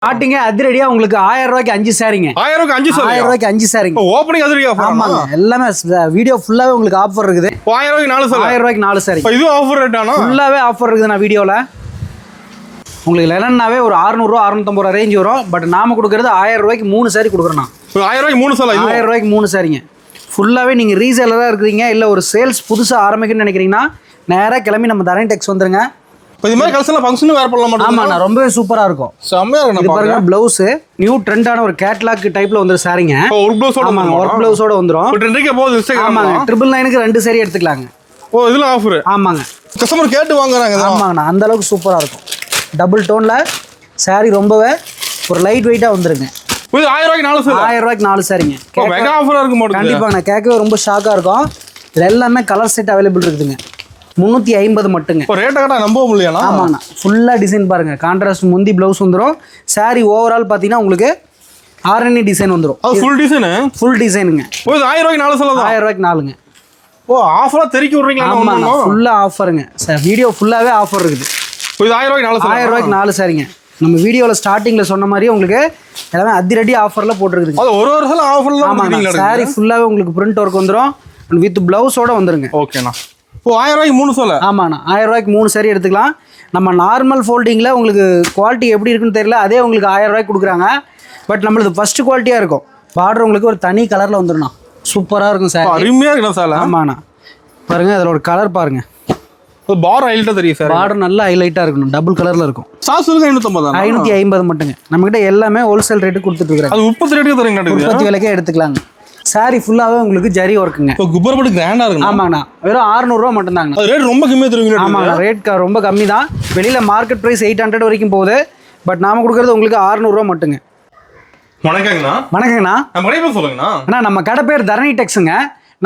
Starting அதிரடியா உங்களுக்கு 1000 ரூபாய்க்கு 5 சாரிங்க. 1000 ரூபாய்க்கு 5 சாரி. 1000 ரூபாய்க்கு 5 சாரிங்க. ஓபனிங் அதிரடியா ஆஃபர். ஆமாங்க. எல்லாமே வீடியோ ஃபுல்லாவே உங்களுக்கு ஆஃபர் இருக்குது. 1000 ரூபாய்க்கு 4 சாரி. 1000 ரூபாய்க்கு 4 சாரி. இது ஆஃபர் ரேட்டானா? ஃபுல்லாவே ஆஃபர் இருக்குது நான் வீடியோல. உங்களுக்கு லெனன்னாவே ஒரு 600 ரூபாய் 650 ரூபாய் ரேஞ்ச் வரும். பட் நாம கொடுக்கிறது 1000 ரூபாய்க்கு 3 சாரி கொடுக்குறோம். 1000 ரூபாய்க்கு 3 சாரி. 1000 ரூபாய்க்கு 3 சாரிங்க. ஃபுல்லாவே நீங்க ரீசேலரா இருக்கீங்க இல்ல ஒரு சேல்ஸ் புதுசா ஆரம்பிக்கணும்னு நினைக்கிறீங்கன்னா நேரா கிளம்பி நம்ம தரேன் டெக்ஸ் வந்துருங்க. இப்போ இது மாதிரி கலெக்ஷன்ல ஃபங்க்ஷன் வேற பண்ணலாம் மாட்டோம். ஆமாண்ணா ரொம்பவே சூப்பரா இருக்கும். செம்மையா இருக்கு. இது பாருங்க ப்ளவுஸ் நியூ ட்ரெண்டான ஒரு கேட்லாக் டைப்ல வந்து சாரிங்க. ஒரு ப்ளவுஸோட ஆமாங்க ஒர்க் ப்ளவுஸோட வந்துரும். இப்போ ட்ரெண்டுக்கே போகுது இன்ஸ்டாகிராம். ஆமாங்க 999க்கு 2 சாரி எடுத்துக்கலாங்க. ஓ இதுல ஆஃபர். ஆமாங்க கஸ்டமர் கேட்டு வாங்குறாங்க. ஆமாங்கண்ணா அந்த அளவுக்கு சூப்பரா இருக்கும். டபுள் டோன்ல சாரி ரொம்பவே ஒரு லைட் வெயிட்டா வந்துருங்க. இது 1000 ரூபாய்க்கு 4 சாரி. 1000 ரூபாய்க்கு 4 சாரிங்க. மெகா ஆஃபரா இருக்கு மாட்டோம். கண்டிப்பா நான் கேட்கவே ரொம்ப ஷாக்கா இருக்கும். இதுல எல்லாமே கலர் செட் அவைலபிள் இருக்குதுங்க. 350 மட்டுங்க. இப்போ ரேட்டை கட்டா நம்ப முடியலனா? ஆமாண்ணா ஃபுல்லா டிசைன் பாருங்க. கான்ட்ராஸ்ட் முந்தி ப்ளவுஸ் வந்துரும். சாரி ஓவரால் பாத்தீங்கன்னா உங்களுக்கு ஆரணி டிசைன் வந்துரும். அது ஃபுல் டிசைன். ஃபுல் டிசைனுங்க. ஓ இது 1000 ரூபாய்க்கு 4 சாரி. 1000 ரூபாய்க்கு 4ங்க. ஓ ஆஃபரா தெறிக்கி விடுறீங்களா? ஆமாண்ணா ஃபுல்லா ஆஃபருங்க. வீடியோ ஃபுல்லாவே ஆஃபர் இருக்குது. இது 1000 ரூபாய்க்கு 4 சாரி. 1000 ரூபாய்க்கு 4 சாரிங்க. நம்ம வீடியோல ஸ்டார்டிங்ல சொன்ன மாதிரி உங்களுக்கு எல்லாமே அதிரடி ஆஃபர்ல போட்டுருக்குதுங்க. அது ஒரு வருஷம் ஆஃபர்ல தான் ஆமாங்க. சாரி ஃபுல்லாவே உங்களுக்கு பிரிண்ட் ஒர்க் வந்துரும். வித் பிளவுஸோட வந்துருங்க. ஓகேண்ணா. இப்போ 1000 ரூபாய்க்கு 3 சாரி. ஆமாண்ணா 1000 ரூபாய்க்கு 3 சாரி எடுத்துக்கலாம். நம்ம நார்மல் ஃபோல்டிங்ல உங்களுக்கு குவாலிட்டி எப்படி இருக்குன்னு தெரியல. அதே உங்களுக்கு 1000 ரூபாய்க்கு கொடுக்குறாங்க. பட் நம்மளுக்கு ஃபர்ஸ்ட் குவாலிட்டியா இருக்கும். பார்டர் உங்களுக்கு ஒரு தனி கலர்ல வந்துடும். சூப்பரா இருக்கும் சார். அருமையா இருக்கு சார். ஆமாண்ணா பாருங்க அதோட கலர் பாருங்க. பார் ஹைலைட்டா தெரியும் சார். பார்டர் நல்லா ஹைலைட்டா இருக்கணும். டபுள் கலர்ல இருக்கும். சாஸ் இருக்கு 550. 550 மட்டுங்க. நம்ம கிட்ட எல்லாமே ஹோல்சேல் ரேட்டு கொடுத்துட்டு இருக்காங்க. அது 30 ரேட்டுக்கு தரீங்க. 30 விலைக்கே எடுத்துக்கலாங்க. சாரி ஃபுல்லாவே உங்களுக்கு ஜரி ஒர்க்குங்க. இப்போ குப்பரப்பட்டு கிராண்டா இருக்கு. ஆமாண்ணா வெறும் 600 ரூபாய் மட்டும் தாங்க. அது ரேட் ரொம்ப கம்மியா தருவீங்க. ஆமாண்ணா ரேட் ரொம்ப கம்மி தான். வெளியில மார்க்கெட் பிரைஸ் 800 வரைக்கும் போகுது. பட் நாம கொடுக்கறது உங்களுக்கு 600 ரூபாய் மட்டுங்க. வணக்கங்கண்ணா. வணக்கங்கண்ணா. நம்ம கடை பேர் சொல்லுங்கண்ணா. அண்ணா நம்ம கடை பேர் தரணி டெக்ஸுங்க.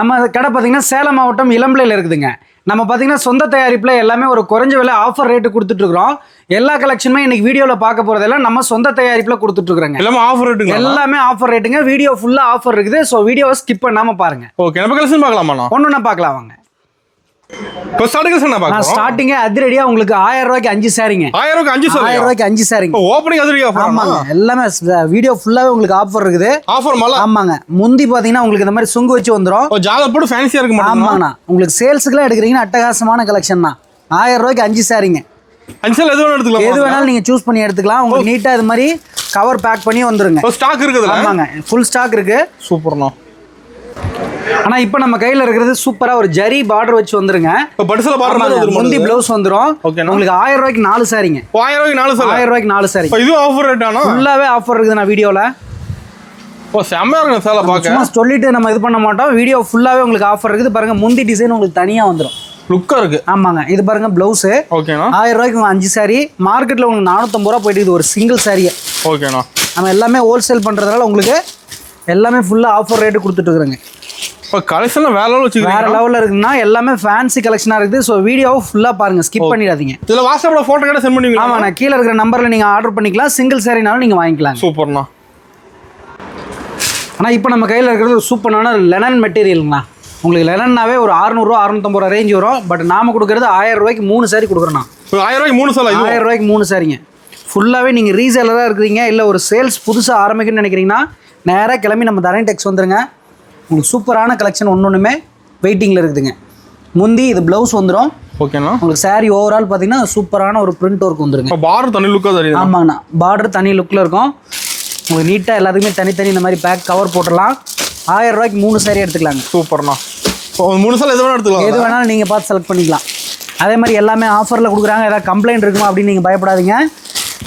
நம்ம கடை பார்த்தீங்கன்னா சேலம் மாவட்டம் இளம்பிள்ளையில் இருக்குதுங்க. நம்ம பார்த்தீங்கன்னா சொந்த தயாரிப்பில் எல்லாமே ஒரு குறைஞ்ச விலை ஆஃபர் ரேட்டு கொடுத்துட்ருக்குறோம். எல்லா கலெக்ஷனுமே இன்னைக்கு வீடியோவில் பார்க்க போகிறதெல்லாம் நம்ம சொந்த தயாரிப்பில் கொடுத்துட்ருக்குறோங்க. எல்லாமே ஆஃபர் ரேட்டுங்க. எல்லாமே ஆஃபர் ரேட்டுங்க. வீடியோ ஃபுல்லாக ஆஃபர் இருக்குது. ஸோ வீடியோவை ஸ்கிப் பண்ணாமல் பாருங்க. ஓகே நம்ம கலெக்ஷன் பார்க்கலாமா? ஒன்று பார்க்கலாம் வாங்க. இப்போ ஸ்டார்டிங்கே அதிரடியா உங்களுக்கு 1000 ரூபாய்க்கு 5 சாரிங்க. 1000 ரூபாய்க்கு 5 சாரி. 1000 ரூபாய்க்கு 5 சாரிங்க. ஓப்பனிங் அதிரடியா ஆஃபர். ஆமாங்க எல்லாமே வீடியோ ஃபுல்லாவே உங்களுக்கு ஆஃபர் இருக்குது. ஆஃபர் மல. ஆமாங்க முந்தி பாத்தீங்கன்னா உங்களுக்கு இந்த மாதிரி சுங்கு வச்சு வந்துரும். ஜாலர் போட்டு ஃபேன்சியா இருக்கு மாட்டோம். ஆமாங்கண்ணா உங்களுக்கு சேல்ஸ்க்குலாம் எடுக்கிறீங்கன்னா அட்டகாசமான கலெக்ஷன் தான். 1000 ரூபாய்க்கு 5 சாரிங்க. 5 சாரி எது வேணாலும் எடுத்துக்கலாம். எது வேணாலும் நீங்க சூஸ் பண்ணி எடுத்துக்கலாம். உங்களுக்கு நீட்டா இது மாதிரி கவர் பேக் பண்ணி வந்துருங்க. ஸ்டாக் இருக்குதுல? ஆமாங்க ஃபுல் ஸ்டாக் இருக்கு. சூப்பர்ண்ணா. ஆனா இப்போ நம்ம கையில இருக்கிறது சூப்பரா ஒரு ஜரி பார்டர் வச்சு வந்துருங்க. இப்போ படுசல பார்டர் வந்துரும். முந்தி ப்ளவுஸ் வந்துரும். உங்களுக்கு 1000 ரூபாய்க்கு 4 சாரிங்க. 1000 ரூபாய்க்கு 4 சாரி. 1000 ரூபாய்க்கு 4 சாரி. இது ஆஃபர் ரேட்டானா? ஃபுல்லாவே ஆஃபர் இருக்குது நான் வீடியோல. ஓ செம்மயா இருக்கு சார் பாக்க. சும்மா சொல்லிட்டு நம்ம இது பண்ண மாட்டோம். வீடியோ ஃபுல்லாவே உங்களுக்கு ஆஃபர் இருக்குது. பாருங்க முந்தி டிசைன் உங்களுக்கு தனியா வந்துரும். லுக்கா இருக்கு. ஆமாங்க இது பாருங்க ப்ளவுஸ். ஓகேண்ணா. 1000 ரூபாய்க்கு 5 சாரி. மார்க்கெட்ல உங்களுக்கு 450 ரூபாய் போயிட்டு இது ஒரு சிங்கிள் சாரியே. ஓகேண்ணா. நம்ம எல்லாமே ஹோல்சேல் பண்றதுனால உங்களுக்கு எல்லாமே ஃபுல்லா ஆஃபர் ரேட்டு கொடுத்துட்டு இருக்காங்க. இப்போ கலெக்ஷன்ல வேற லெவல் வச்சிருக்கீங்க. வேற லெவல்ல இருக்குன்னா எல்லாமே ஃபேன்சி கலெக்ஷனா இருக்குது. சோ வீடியோவை ஃபுல்லா பாருங்க. ஸ்கிப் பண்ணிடாதீங்க. இதுல வாட்ஸ்அப்ல போட்டோ கூட சென்ட் பண்ணுவீங்களா? ஆமா நான் கீழ இருக்கிற நம்பர்ல நீங்க ஆர்டர் பண்ணிக்கலாம். சிங்கிள் சாரினாலும் நீங்க வாங்கிக்கலாம். சூப்பர்ண்ணா. ஆனா இப்போ நம்ம கையில இருக்கிறது ஒரு சூப்பரான லெனன் மெட்டீரியல்ங்கண்ணா. உங்களுக்கு லெனன்னாவே ஒரு 600 ரூபாய் 650 ரூபாய் ரேஞ்ச் வரும். பட் நாம கொடுக்கறது 1000 ரூபாய்க்கு 3 சாரி கொடுக்குறோம். 1000 ரூபாய்க்கு 3 சாரி. 1000 ரூபாய்க்கு 3 சாரிங்க. ஃபுல்லாவே நீங்க ரீசேலரா இருக்கீங்க இல்ல ஒரு சேல்ஸ் புதுசா ஆரம்பிக்கணும்னு நினைக்கிறீங்கன்னா நேரா கிளம்பி நம்ம தரேன் டெக்ஸ் வந்துருங்க. உங்களுக்கு சூப்பரான கலெக்ஷன் ஒன்னொன்றுமே வெயிட்டிங்ல இருக்குதுங்க. முந்தி இது ப்ளவுஸ் வந்துடும். ஓகேண்ணா. உங்களுக்கு சாரி ஓவரால் பார்த்தீங்கன்னா சூப்பரான ஒரு பிரிண்ட் ஒர்க் வந்துருங்க. பார்டர் தனி லுக்காக தெரியும். ஆமாங்கண்ணா பார்டர் தனி லுக்கில் இருக்கும். உங்களுக்கு நீட்டாக எல்லாத்துக்குமே தனித்தனி இந்த மாதிரி பேக் கவர் போட்டுடலாம். 1000 ரூபாய்க்கு 3 சாரி எடுத்துக்கலாங்க. சூப்பர்ண்ணா. 3 சாரி எது வேணாலும் எடுத்துக்கலாம். எது வேணாலும் நீங்கள் பார்த்து செலக்ட் பண்ணிக்கலாம். அதே மாதிரி எல்லாமே ஆஃபரில் கொடுக்குறாங்க. ஏதாவது கம்ப்ளைண்ட் இருக்குமா அப்படின்னு நீங்கள் பயப்படாதீங்க.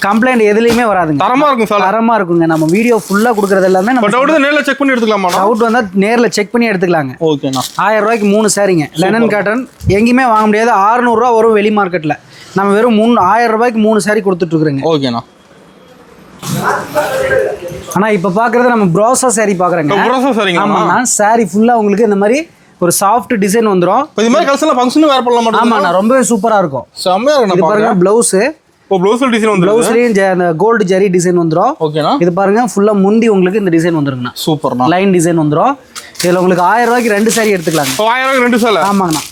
கம்ப்ளைண்ட் எதுலையுமே வராதுங்க. தரமா இருக்கும் சார். தரமா இருக்குங்க. நம்ம வீடியோ ஃபுல்லா கொடுக்கறது எல்லாமே நம்ம டவுட் நேர்ல செக் பண்ணி எடுத்துக்கலாமா? டவுட் வந்தா நேர்ல செக் பண்ணி எடுத்துக்கலாங்க. ஓகேண்ணா. 1000 ரூபாய்க்கு 3 சாரிங்க. லெனன் காட்டன் எங்கேயுமே வாங்க முடியாது. 600 ரூபா வரும் வெளி மார்க்கெட்ல. நம்ம வெறும் 1000 ரூபாய்க்கு 3 சாரி கொடுத்துட்டு இருக்கிறோங்க. ஓகேண்ணா. ஆனா இப்ப பாக்குறது நம்ம ப்ரோசா சாரி பாக்குறேங்க. ப்ரோசா சாரிங்க. ஆமாண்ணா சாரி ஃபுல்லா உங்களுக்கு இந்த மாதிரி ஒரு சாஃப்ட் டிசைன் வந்துரும். இது மாதிரி கலெக்ஷன்ல ஃபங்க்ஷன் வேற பண்ணலாம் மாட்டோம். ஆமாண்ணா ரொம்பவே சூப்பரா இருக்கும். செம்மையா இருக்கு. இது பாருங்க ப்ளவுஸ். ஓ ப்ளவுஸ் டிசைன் வந்து ப்ளவுஸ்லயும் அந்த கோல்ட் ஜரி டிசைன் வந்துரும். ஓகேண்ணா. இது பாருங்க ஃபுல்லா முந்தி உங்களுக்கு இந்த டிசைன் வந்துருங்கண்ணா. சூப்பர்ண்ணா. லைன் டிசைன் வந்துரும். இதுல உங்களுக்கு 1000 ரூபாய்க்கு 2 சாரி எடுத்துக்கலாங்க. 1000 ரூபாய்க்கு 2 சாரி. ஆமாங்கண்ணா.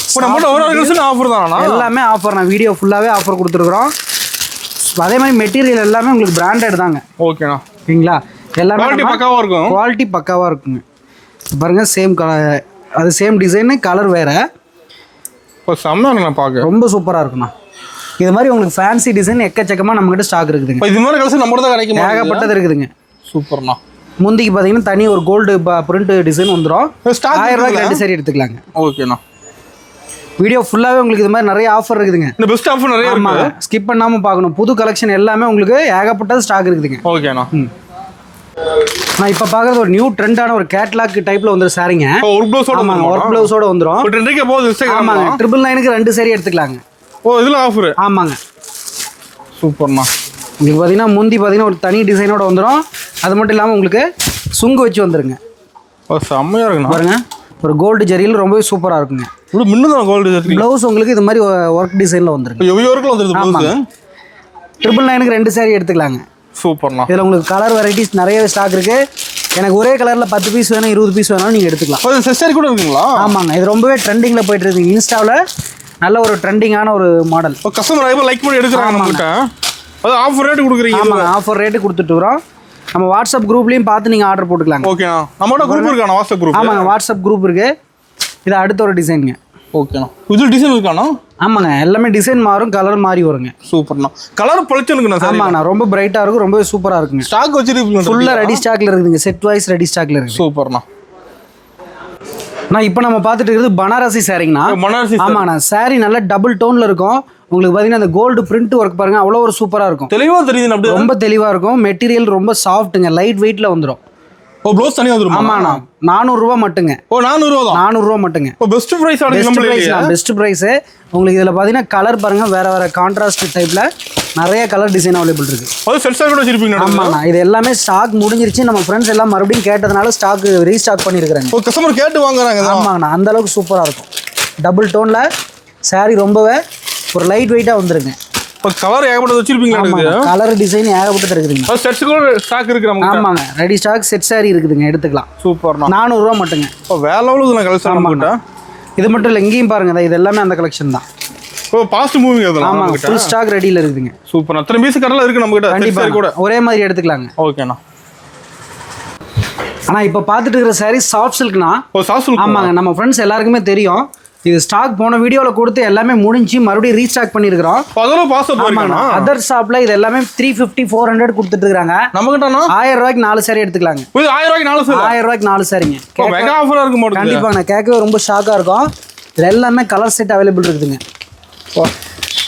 இப்போ நம்ம ஒரு கலெக்ஷன் ஆஃபர் தானா? எல்லாமே ஆஃபர். நான் வீடியோ ஃபுல்லாவே ஆஃபர் கொடுத்துருக்கோம். அதே மாதிரி மெட்டீரியல் எல்லாமே உங்களுக்கு பிராண்டட் தாங்க. ஓகேண்ணா. ஓகேங்களா, எல்லாமே குவாலிட்டி பக்காவா இருக்கும். குவாலிட்டி பக்காவாக இருக்குங்க. பாருங்கள் சேம் கலர், அது சேம் டிசைனு, கலர் வேறு. இப்போ செம்மையா பார்க்க ரொம்ப சூப்பராக இருக்குண்ணா. இது மாதிரி உங்களுக்கு ஃபேன்சி டிசைன் எக்கச்சக்கமாக நம்மகிட்ட ஸ்டாக் இருக்குதுங்க. இப்போ இது மாதிரி கலெக்ஷன் நம்ம தான் கிடைக்கும். ஏகப்பட்டது இருக்குதுங்க. சூப்பர்ண்ணா. முந்திக்கு பார்த்தீங்கன்னா தனி ஒரு கோல்டு பிரிண்ட் டிசைன் வந்துடும். 1000 ரூபாய்க்கு 2 சாரி எடுத்துக்கலாங்க. ஓகேண்ணா. வீடியோ ஃபுல்லாகவே உங்களுக்கு இது மாதிரி நிறைய ஆஃபர் இருக்குதுங்க. இந்த பெஸ்ட் ஆஃபர் நிறைய இருக்கு. ஸ்கிப் பண்ணாமல் பார்க்கணும். புது கலெக்ஷன் எல்லாமே உங்களுக்கு ஏகப்பட்டது ஸ்டாக் இருக்குதுங்க. ஓகேண்ணா. நான் இப்போ பார்க்குறது ஒரு நியூ ட்ரெண்டான ஒரு கேட்லாக் டைப்பில் வந்துடும் சாரிங்க. ஒர்க் ப்ளவுஸோட ஆமாங்க, ஒர்க் ப்ளவுஸோட வந்துடும். ட்ரெண்டுக்கே போகுது. ஆமாங்க, 999க்கு 2 சாரி எடுத்துக்கலாங்க. ஓ, இதில் ஆஃபர். ஆமாங்க. சூப்பர்ண்ணா. உங்களுக்கு பார்த்தீங்கன்னா முந்தி பார்த்தீங்கன்னா ஒரு தனி டிசைனோட வந்துடும். அது மட்டும் இல்லாமல் உங்களுக்கு சுங்கு வச்சு வந்துருங்க. ஓ, செம்மையாக இருக்குண்ணா. பாருங்க, ஒரு கோல்டு ஜரியில் ரொம்பவே சூப்பராக இருக்குங்க. இப்படி மின்னுதான் கோல்டு ஜரி. ப்ளவுஸ் உங்களுக்கு இது மாதிரி ஒர்க் டிசைனில் வந்துருங்க. எவ்வளோ ஒர்க்கில் வந்துருது ப்ளவுஸ். 999க்கு 2 சாரி எடுத்துக்கலாங்க. சூப்பர்ண்ணா. இதில் உங்களுக்கு கலர் வெரைட்டிஸ் நிறைய ஸ்டாக் இருக்குது. எனக்கு ஒரே கலரில் 10 பீஸ் வேணும், 20 பீஸ் வேணாலும் நீங்கள் எடுத்துக்கலாம். செஸ்ஸரி கூட இருக்குங்களா? ஆமாங்க, இது ரொம்பவே ட்ரெண்டிங்கில் போயிட்டு இருக்குது. இன்ஸ்டாவில் நல்ல ஒரு ட்ரெண்டிங்கான ஒரு மாடல். இப்போ கஸ்டமர் ஐபர் லைக் பண்ணி எடுக்கிறாங்க நம்மகிட்ட. அது ஆஃபர் ரேட்டு கொடுக்குறீங்க. ஆமாங்க, ஆஃபர் ரேட்டு கொடுத்துட்டுருக்குறோம். நம்ம வாட்ஸ்அப் குரூப்லேயும் பார்த்து நீங்கள் ஆர்டர் போட்டுக்கலாங்க. ஓகேண்ணா. நம்மகிட்ட குரூப் இருக்காண்ணா, வாட்ஸ்அப் குரூப். ஆமாங்க, வாட்ஸ்அப் குரூப் இருக்குது. இது அடுத்த ஒரு டிசைனுங்க. ஓகேண்ணா. இது டிசைன் இருக்காண்ணா? ஆமாங்க, எல்லாமே டிசைன் மாறும், கலர் மாறி வருங்க. சூப்பர்ண்ணா. கலர் பளிச்சுன்னு சார். ஆமாண்ணா, ரொம்ப பிரைட்டாக இருக்கும், ரொம்பவே சூப்பராக இருக்குங்க. ஸ்டாக் வச்சிருக்கீங்க? ஃபுல்லாக ரெடி ஸ்டாக்ல இருக்குதுங்க. செட் வைஸ் ரெடி ஸ்டாக்ல இருக்குது. சூப்பர்ண்ணா. நான் இப்போ நம்ம பார்த்துட்டு இருக்கிறது பனாரசி சாரிங்கண்ணா. பனாரசி. ஆமாண்ணா, சாரி நல்லா டபுள் டோனில் இருக்கும். உங்களுக்கு பார்த்தீங்கன்னா அந்த கோல்டு பிரிண்ட் ஒர்க் பாருங்க, அவ்வளோ ஒரு சூப்பராக இருக்கும். தெளிவாக தெரியுது. அப்படி ரொம்ப தெளிவாக இருக்கும். மெட்டீரியல் ரொம்ப சாஃப்ட்டுங்க, லைட் வெயிட்டில் வந்துடும். ஓ, ப்ளவுஸ் தனியாக வந்துடும். ஆமாண்ணா, 400 ரூபா மட்டுங்க. ஓ, 400 தான். 400 ரூபா மட்டுங்க. ஓ, பெஸ்ட் ப்ரைஸ். Best price. உங்களுக்கு இதில் பார்த்தீங்கன்னா கலர் பாருங்க, வேற வேற கான்ட்ராஸ்ட் டைப்ல நிறைய கலர் டிசைன் அவைலபிள் இருக்கு. அது செட் சாரி கூட வச்சிருப்பீங்க. ஆமாண்ணா, இது எல்லாமே ஸ்டாக் முடிஞ்சிருச்சு. நம்ம ஃப்ரெண்ட்ஸ் எல்லாம் மறுபடியும் கேட்டதுனால ஸ்டாக் ரீஸ்டாக் பண்ணியிருக்காங்க. ஓ, கஸ்டமர் கேட்டு வாங்குறாங்க. ஆமாங்கண்ணா, அந்த அளவுக்கு சூப்பராக இருக்கும். டபுள் டோன்ல சாரி ரொம்பவே ஒரு லைட் வெயிட்டாக வந்துருங்க. இப்போ கலர் ஏகப்பட்டது வச்சிருப்பீங்களா? கலர் டிசைன் ஏகப்பட்டது இருக்குதுங்க. செட்ஸ் கூட ஸ்டாக் இருக்கு நமக்கு. ஆமாங்க, ரெடி ஸ்டாக் செட் சாரி இருக்குதுங்க, எடுத்துக்கலாம். சூப்பர்ண்ணா. 400 ரூபா மட்டுங்க. இப்போ வேற லெவலுக்கு நான் கலெக்ஷன் பண்ணிட்டா. இது மட்டும் இல்லை, இங்கேயும் பாருங்க, இது எல்லாமே அந்த கலெக்ஷன் தான். ஓ, பாஸ்ட் மூவிங் அதெல்லாம். ஆமாங்க, ஃபுல் ஸ்டாக் ரெடியில் இருக்குதுங்க. சூப்பர். அத்தனை பீஸ் கடல இருக்கு நம்ம கிட்ட. கண்டிப்பா கூட ஒரே மாதிரி எடுத்துக்கலாங்க. ஓகேண்ணா. ஆனால் இப்போ பார்த்துட்டு இருக்கிற சாரி சாஃப்ட் சில்க்னா. ஓ, சாஃப்ட் சில்க். ஆமாங்க, நம்ம ஃப்ரெண்ட்ஸ் எல்லாருக்குமே தெரியும். இது ஸ்டாக் போன வீடியோவில் கொடுத்து எல்லாமே முடிஞ்சு மறுபடியும் ரீஸ்டாக் பண்ணியிருக்கிறோம். அதெல்லாம் பாஸ்ட் போயிருக்காங்க. அதர் ஷாப்ல இது எல்லாமே 350 400 கொடுத்துட்டு இருக்காங்க. நம்ம கிட்டனா 1000 ரூபாய்க்கு 4 சாரி எடுத்துக்கலாங்க. இது 1000 ரூபாய்க்கு 4 சாரி. 1000 ரூபாய்க்கு 4 சாரிங்க. மெகா ஆஃபரா இருக்கு மாடல். கண்டிப்பா, நான் கேட்கவே ரொம்ப ஷாக்கா இருக்கும். இது எல்லாமே கலர் செட் அவைலபிள் இருக்குதுங்க.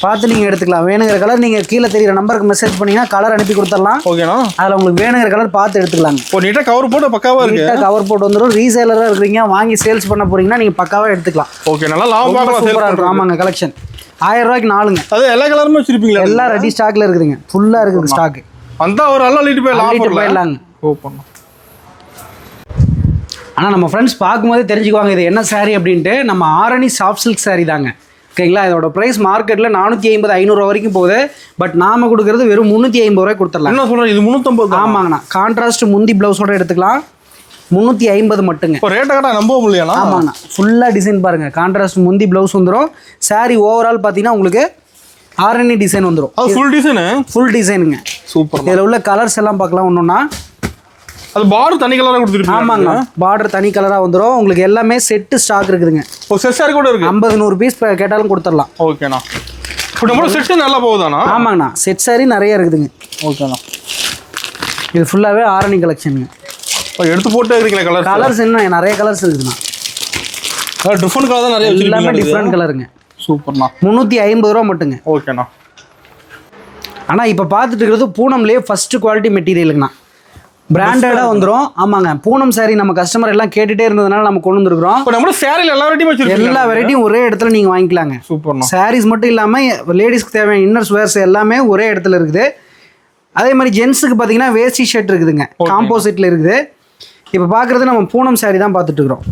பார்த்து நீங்கள் எடுத்துக்கலாம். வேணுங்கிற கலர் நீங்கள் கீழே தெரியுற நம்பருக்கு மெசேஜ் பண்ணீங்கன்னா கலர் அனுப்பி கொடுத்துடலாம். ஓகேண்ணா. அதில் உங்களுக்கு வேணுங்கிற கலர் பார்த்து எடுத்துக்கலாங்க. ஒரு நீட்டாக கவர் போட்டு பக்காவாக இருக்கு. நீட்டாக கவர் போட்டு வந்துடும். ரீசேலராக இருக்கிறீங்க, வாங்கி சேல்ஸ் பண்ண போறீங்கன்னா நீங்கள் பக்காவாக எடுத்துக்கலாம். ஓகே, நல்லா லாபம் பார்க்கலாம். சூப்பராக இருக்கும். ஆமாங்க, கலெக்ஷன் 1000 ரூபாய்க்கு 4ங்க. அது எல்லா கலருமே வச்சிருப்பீங்களா? எல்லாம் ரெடி ஸ்டாக்ல இருக்குதுங்க. ஃபுல்லாக இருக்குது ஸ்டாக். அந்த ஒரு நல்லா லீட் போய் லாபம் போயிடலாங்க. ஓப்பன். ஆனால் நம்ம ஃப்ரெண்ட்ஸ் பார்க்கும்போதே தெரிஞ்சுக்குவாங்க இது என்ன சாரி அப்படின்ட்டு. நம்ம ஆரணி சாஃப்ட் சில்க் சாரி தாங்க. ஓகேங்களா, இதோட ப்ரைஸ் மார்க்கெட்டில் 450 500 வரைக்கும் போகுது. பட் நாம கொடுக்குறது வெறும் 350 ரூபாய் கொடுத்துடலாம். என்ன சொல்கிறேன், இது 350? ஆமாங்கண்ணா, கான்ட்ராஸ்ட் முந்தி ப்ளவுஸோட எடுத்துக்கலாம். 350 மட்டுங்க. இப்போ ரேட்டை கட்டா நம்ப முடியல. ஆமாங்கண்ணா, ஃபுல்லாக டிசைன் பாருங்கள். கான்ட்ராஸ்ட் முந்தி ப்ளவுஸ் வந்துடும். சாரி ஓவரால் பார்த்தீங்கன்னா உங்களுக்கு ஆரணி டிசைன் வந்துடும். அது ஃபுல் டிசைனு. ஃபுல் டிசைனுங்க. சூப்பர். இதில் உள்ள கலர்ஸ் எல்லாம் பார்க்கலாம் ஒன்றுன்னா. அது பார்டர் தனி கலராக கொடுத்துருப்பீங்க. ஆமாங்க, பார்டர் தனி கலராக வந்துடும். உங்களுக்கு எல்லாமே செட்டு ஸ்டாக் இருக்குதுங்க. ஓ, செட் சாரி கூட இருக்கு. 50-100 பீஸ் கேட்டாலும் கொடுத்துடலாம். ஓகேண்ணா. இப்போ நம்ம செட்டு நல்லா போகுதாண்ணா? ஆமாங்கண்ணா, செட் சாரி நிறைய இருக்குதுங்க. ஓகேண்ணா. இது ஃபுல்லாகவே ஆரணி கலெக்ஷனுங்க. எடுத்து போட்டு இருக்கீங்களா கலர்? கலர்ஸ் என்ன நிறைய கலர்ஸ் இருக்குதுண்ணா. டிஃப்ரெண்ட் கலர் தான் நிறைய எல்லாமே டிஃப்ரெண்ட் கலருங்க. சூப்பர்ண்ணா. 350 ரூபா மட்டுங்க. ஓகேண்ணா. ஆனால் இப்போ பார்த்துட்டு இருக்கிறது பூனம்லேயே ஃபஸ்ட்டு குவாலிட்டி மெட்டீரியலுங்கண்ணா. பிராண்டடாக வந்துடும். ஆமாங்க, பூனம் சாரி நம்ம கஸ்டமர் எல்லாம் கேட்டுகிட்டே இருந்ததுனால நம்ம கொண்டு வந்துருக்குறோம். இப்போ நம்ம சாரியில் எல்லா வெரைட்டியும் வச்சிருக்கோம். எல்லா வெரைட்டியும் ஒரே இடத்துல நீங்கள் வாங்கிக்கலாங்க. சூப்பர்ண்ணா. சாரீஸ் மட்டும் இல்லாமல் லேடிஸ்க்கு தேவையான இன்னர்ஸ் வேர்ஸ் எல்லாமே ஒரே இடத்துல இருக்குது. அதே மாதிரி ஜென்ஸுக்கு பார்த்தீங்கன்னா வேஷ்டி ஷர்ட் இருக்குதுங்க, காம்போசிட்டில் இருக்குது. இப்போ பார்க்குறது நம்ம பூனம் சாரி தான் பார்த்துட்டு இருக்கிறோம்.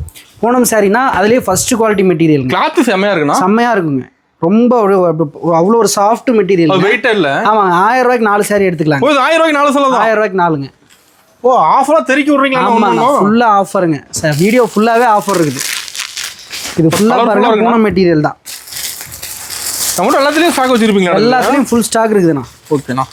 பூனம் சாரினா அதுலேயே ஃபஸ்ட்டு குவாலிட்டி மெட்டீரியல். கிளாத் செம்மையாக இருக்குண்ணா. செம்மையாக இருக்குங்க. ரொம்ப அவ்வளோ ஒரு சாஃப்ட் மெட்டீரியல். வெயிட் இல்லை. ஆமாங்க, 1000 ரூபாய்க்கு 4 சாரி எடுத்துக்கலாம். 1000 ரூபாய்க்கு 4 சொல்லலாம். 1000 ரூபாய்க்கு 4ங்க. ஓ, ஆஃபராக தெறிக்கி விட்றீங்களா? ஆமாங்க, ஃபுல்லாக ஆஃபருங்க. சார் வீடியோ ஃபுல்லாகவே ஆஃபர் இருக்குது. இது ஃபுல்லாக பாருங்க, பூனம் மெட்டீரியல் தான். நம்மகிட்ட எல்லாத்துலயும் ஸ்டாக் வச்சிருப்பீங்களா? எல்லாத்துலேயும் ஃபுல் ஸ்டாக் இருக்குதுண்ணா. ஓகேண்ணா.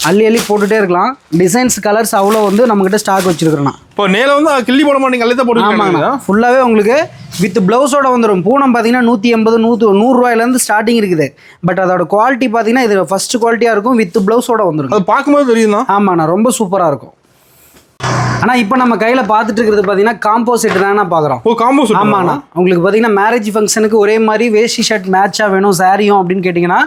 அள்ளி அள்ளி போட்டுகிட்டே இருக்கலாம். டிசைன்ஸ் கலர்ஸ் அவ்வளோ வந்து நம்மக்கிட்ட ஸ்டாக் வச்சுருக்கிறோண்ணா. இப்போ நேரில் வந்து கிள்ளி போட மாட்டீங்க, அல்லே தான் போடுவீங்க? ஆமாங்கண்ணா. ஃபுல்லாகவே உங்களுக்கு வித் ப்ளவுஸோட வந்துடும். பூனம் பார்த்தீங்கன்னா 180 100 ஸ்டார்டிங் இருக்குது. பட் அதோட குவாலிட்டி பார்த்தீங்கன்னா இது ஃபர்ஸ்ட் குவாலிட்டியாக இருக்கும். வித் ப்ளவுஸோட வந்துடும். அது பார்க்கும்போது தெரியுதுண்ணா. ஆமாண்ணா, ரொம்ப சூப்பராக இருக்கும். ஆனால் இப்போ நம்ம கையில் பார்த்துட்டு இருக்கிறது பார்த்தீங்கன்னா காம்போ செட் தானே பார்க்குறோம். ஓ, காம்போ செட். ஆமாண்ணா. உங்களுக்கு பார்த்தீங்கன்னா மேரேஜ் ஃபங்க்ஷனுக்கு ஒரே மாதிரி வேஷ்டி ஷர்ட் மேட்சாக வேணும் சாரியும் அப்படின்னு கேட்டிங்கன்னா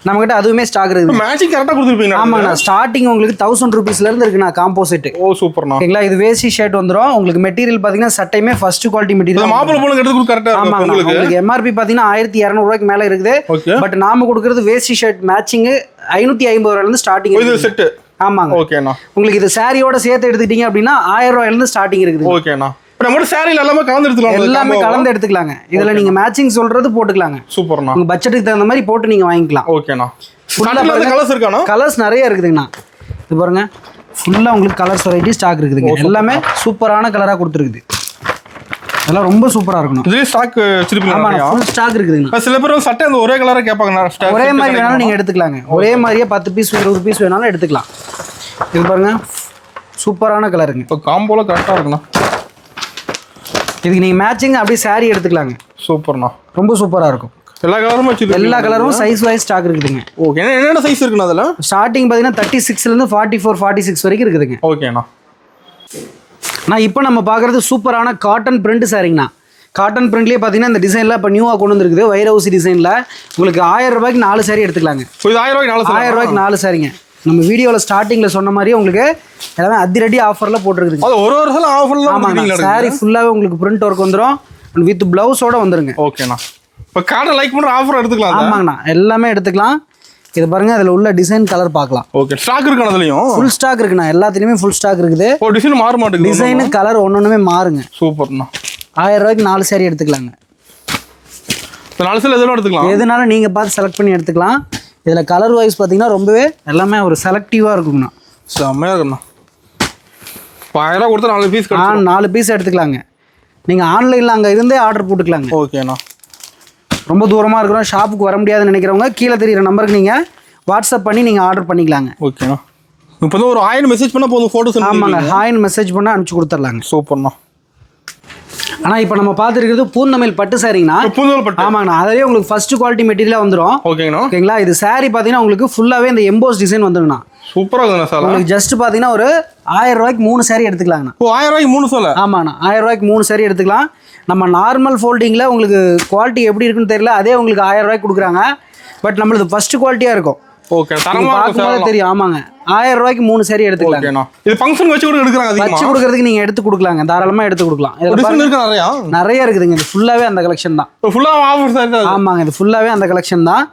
நம்மகிட்ட அதுவுமே ஸ்டாக் இருக்குது. மேட்சிங் கரெக்டாக கொடுத்துருப்பீங்க. ஆமாண்ணா. ஸ்டார்டிங் உங்களுக்கு 1000 rupeesலேருந்து இருக்குண்ணா காம்போ செட்டு. ஓ, சூப்பர்ண்ணா. ஓகேங்களா. இது வேஷ்டி ஷர்ட் வந்துடும். உங்களுக்கு மெட்டீரியல் பார்த்தீங்கன்னா சட்டையுமே ஃபர்ஸ்ட் குவாலிட்டி மெட்டீரியல். மாப்பிள பொண்ணுக்கு எடுத்து கரெக்டாக. ஆமாங்க. உங்களுக்கு எம்ஆர்பி பார்த்தீங்கன்னா 1200 ரூபாய்க்கு மேலே இருக்குது. பட் நாம கொடுக்குறது வேஷ்டி ஷர்ட் மேட்சிங் 550 ரூபாயிலேருந்து ஸ்டார்டிங். இது செட்டு. ஆமாங்க. ஓகேண்ணா. உங்களுக்கு இது சாரியோட சேர்த்து எடுத்துக்கிட்டீங்க அப்படின்னா 1000 ரூபாயிலேருந்து ஸ்டார்டிங் இருக்குது. ஓகேண்ணா. நம்ம சாரியில் எல்லாமே கலந்து எடுத்துக்கலாம். எல்லாமே கலந்து எடுத்துக்கலாங்க. இதுல நீங்க மேட்சிங் சொல்றது போட்டுக்கலாங்க. சூப்பர்ண்ணா. உங்க பட்ஜெட்டுக்கு தகுந்த மாதிரி போட்டு நீங்க வாங்கிக்கலாம். ஓகேண்ணா. கலர்ஸ் இருக்காண்ணா? கலர்ஸ் நிறைய இருக்குதுங்கண்ணா. இது பாருங்க, ஃபுல்லா உங்களுக்கு கலர்ஸ் வெரைட்டி ஸ்டாக் இருக்குதுங்க. எல்லாமே சூப்பரான கலரா கொடுத்துருக்குது. அதெல்லாம் ரொம்ப சூப்பரா இருக்கணும். இதுலயே ஸ்டாக் வச்சிருப்பீங்க? ஆமா, ஃபுல் ஸ்டாக் இருக்குதுங்க. சில பேர் சட்டை அந்த ஒரே கலரா கேட்பாங்க. ஒரே மாதிரி வேணாலும் நீங்க எடுத்துக்கலாங்க. ஒரே மாதிரியே 10 பீஸ் 20 பீஸ் வேணாலும் எடுத்துக்கலாம். இது பாருங்க, சூப்பரான கலருங்க. இப்போ காம்போல கரெக்டா இருக்குண்ணா. இதுக்கு நீங்க மேட்சிங் அப்படியே சாரி எடுத்துக்கலாங்க. சூப்பர்ண்ணா. ரொம்ப சூப்பரா இருக்கும். எல்லா கலரும் வச்சிருக்கீங்க? எல்லா கலரும் சைஸ் வைஸ் ஸ்டாக் இருக்குதுங்க. ஓகே. என்னென்ன சைஸ் இருக்குண்ணா அதுல? ஸ்டார்டிங் பாத்தீங்கன்னா 36ல இருந்து 44 46 வரைக்கும் இருக்குதுங்க. ஓகேண்ணா. நான் இப்போ நம்ம பார்க்குறது சூப்பரான காட்டன் பிரிண்ட் சாரிங்கண்ணா. காட்டன் பிரிண்ட்லேயே பார்த்தீங்கன்னா இந்த டிசைனில் இப்போ நியூவாக கொண்டு வந்துருக்குது. வைர ஊசி டிசைனில் உங்களுக்கு 1000 ரூபாய்க்கு 4 சாரி எடுத்துக்கலாங்க. 1000 ரூபாய்க்கு 4 சாரிங்க. நம்ம வீடியோவில் ஸ்டார்டிங்கில் சொன்ன மாதிரியே உங்களுக்கு எல்லாமே அதிரடி ஆஃபரில் போட்டுருக்குதுங்க. ஒரு ஆஃபரில். ஆமாங்க. சாரி ஃபுல்லாகவே உங்களுக்கு பிரிண்ட் ஒர்க் வந்துடும். வித் ப்ளவுஸோட வந்துருங்க. ஓகேண்ணா. இப்போ கார்டன் லைக் பண்ணுற ஆஃபர் எடுத்துக்கலாம். ஆமாங்கண்ணா, எல்லாமே எடுத்துக்கலாம். இது பாருங்க, அதில் உள்ள டிசைன் கலர் பார்க்கலாம். ஓகே. ஸ்டாக் இருக்கு அதுலயும்? ஃபுல் ஸ்டாக் இருக்குண்ணா. எல்லாத்துலேயுமே ஃபுல் ஸ்டாக் இருக்குது. ஓ, டிசைன் மாற மாட்டேங்குது. டிசைனு கலர் ஒன்னொன்றுமே மாறுங்க. சூப்பர்ண்ணா. 1000 ரூபாய்க்கு 4 சாரி எடுத்துக்கலாங்க. 4 சாரி எதுவும் எடுத்துக்கலாம். எதுனாலும் நீங்கள் பார்த்து செலக்ட் பண்ணி எடுத்துக்கலாம். இதில் கலர் வைஸ் பார்த்தீங்கன்னா ரொம்பவே எல்லாமே ஒரு செலக்டிவாக இருக்குங்கண்ணா. செம்மையாக இருக்குண்ணா. 1000 கொடுத்தா 4 பீஸ். 4 பீஸ் எடுத்துக்கலாங்க. நீங்கள் ஆன்லைனில் அங்கே இருந்தே ஆர்டர் போட்டுக்கலாங்க. ஓகேண்ணா. ரொம்ப தூரமாக இருக்கிறோம், ஷாப்புக்கு வர முடியாதுன்னு நினைக்கிறவங்க கீழே தெரியிற நம்பருக்கு நீங்கள் வாட்ஸ்அப் பண்ணி நீங்கள் ஆர்டர் பண்ணிக்கலாங்க. ஓகேண்ணா. இப்போ வந்து ஒரு ஹாய்னு மெசேஜ் பண்ணால் போதும், ஃபோட்டோஸ். ஆமாங்க, ஹாய்னு மெசேஜ் பண்ணால் அனுப்பிச்சி கொடுத்துர்லாங்க. சூப்பர்ண்ணா. ஆனால் இப்போ நம்ம பார்த்துருக்கிறது பூந்தமிழ் பட்டு சாரிங்கண்ணா. பூந்தமிழ் பட்டு. ஆமாங்கண்ணா. அதிலே உங்களுக்கு ஃபர்ஸ்ட் குவாலிட்டி மெட்டீரியலாக வந்துடும். ஓகேங்கண்ணா. ஓகேங்களா. இது சாரி பார்த்தீங்கன்னா உங்களுக்கு ஃபுல்லாகவே இந்த எம்போஸ் டிசைன் வந்துடுங்கண்ணா. சூப்பராக இருக்குண்ணா சார். உங்களுக்கு ஜஸ்ட் பார்த்தீங்கன்னா ஒரு 1000 ரூபாய்க்கு 3 சாரி எடுத்துக்கலாங்கண்ணா. ஓ, 1000 ரூபாய்க்கு 3 சாரி? ஆமாண்ணா, 1000 ரூபாய்க்கு 3 சாரி எடுத்துக்கலாம். நம்ம நார்மல் ஃபோல்டிங்கில் உங்களுக்கு குவாலிட்டி எப்படி இருக்குன்னு தெரியல, அதே உங்களுக்கு 1000 ரூபாய்க்கு கொடுக்குறாங்க. பட் நம்மளுக்கு ஃபர்ஸ்ட் குவாலிட்டியாக இருக்கும். ஓகே. பார்க்கும்போது தெரியும். ஆமாங்க, 1000 ரூபாய்க்கு 3 சாரி எடுத்துக்கலாம். இது ஃபங்க்ஷன் வச்சு கூட எடுக்கறாங்க. வச்சு கொடுக்கறதுக்கு நீங்க எடுத்து கொடுக்கலாங்க. தாராளமாக எடுத்து கொடுக்கலாம். நிறைய இருக்குதுங்க. இது ஃபுல்லாவே அந்த கலெக்ஷன் தான். ஆமாங்க, இது ஃபுல்லாவே அந்த கலெக்ஷன் தான்.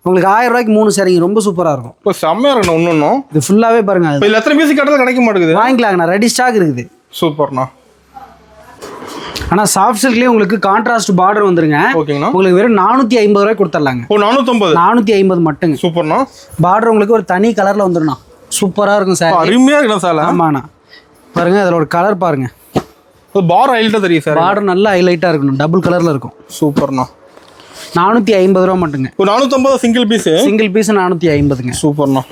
உங்களுக்கு 1000 ரூபாய்க்கு 3 சாரிங்க. ரொம்ப சூப்பராக இருக்கும். இப்போ செம்மையாக இருக்கணும். ஒன்றும் இது ஃபுல்லாவே பாருங்க. இது எத்தனை பீஸ் கேட்டாலும் கிடைக்க மாட்டேங்குது. வாங்கிக்கலாங்கண்ணா. ரெடி ஸ்டாக் இருக்குது. சூப்பர்ண்ணா. ஆனால் சாஃப்ட் சில்க்லேயே உங்களுக்கு கான்ட்ராஸ்ட் பார்டர் வந்துருங்க. ஓகேங்கண்ணா. உங்களுக்கு வெறும் 450 ரூபாய்க்கு கொடுத்துடலாங்க. ஓ, 450 மட்டுங்க. சூப்பர்ண்ணா. பார்டர் உங்களுக்கு ஒரு தனி கலரில் வந்துடும்ண்ணா. சூப்பராக இருக்கும் சார். அருமையாக இருக்கும் சார். ஆமாண்ணா. பாருங்க, அதில் ஒரு கலர் பாருங்க. பார்டர் ஹைலைட்டாக தெரியும் சார். பார்டர் நல்லா ஹைலைட்டாக இருக்கணும். டபுள் கலரில் இருக்கும். சூப்பர்ண்ணா. 450 ரூபா மட்டுங்க. ஒரு 450 சிங்கிள் பீஸ். சிங்கிள் பீஸ் 450ங்க. சூப்பர்ண்ணா.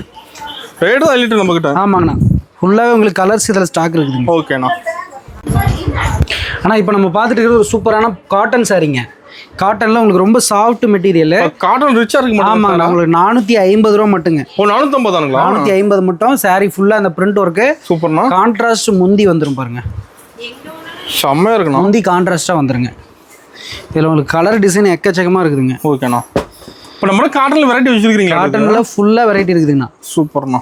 ரேட் தான் ஹைலைட் நம்மகிட்ட. ஆமாங்கண்ணா. ஃபுல்லாகவே உங்களுக்கு கலர்ஸ் இதில் ஸ்டாக் இருக்குதுங்க. ஓகேண்ணா. ஆனால் இப்போ நம்ம பார்த்துட்டு இருக்கிறது ஒரு சூப்பரான காட்டன் சாரிங்க. காட்டனில் உங்களுக்கு ரொம்ப சாஃப்ட் மெட்டீரியல். காட்டன் ரிச்சாக இருக்கு. ஆமாங்கண்ணா. உங்களுக்கு 450 ரூபா மட்டுங்க. ஓ, 450 தானுங்களா? 450 மட்டும். சாரி ஃபுல்லாக அந்த பிரிண்ட் ஒர்க்கு. சூப்பர்ண்ணா. கான்ட்ராஸ்ட் முந்தி வந்துடும் பாருங்க. செம்மையாக இருக்குண்ணா. முந்தி கான்ட்ராஸ்ட்டாக வந்துருங்க. இதில் உங்களுக்கு கலர் டிசைன் எக்கச்சக்கமாக இருக்குதுங்க. ஓகேண்ணா. இப்போ நம்மளோட காட்டனில் வெரைட்டி வச்சுருக்கீங்களா? காட்டனில் ஃபுல்லாக வெரைட்டி இருக்குதுங்கண்ணா. சூப்பர்ண்ணா.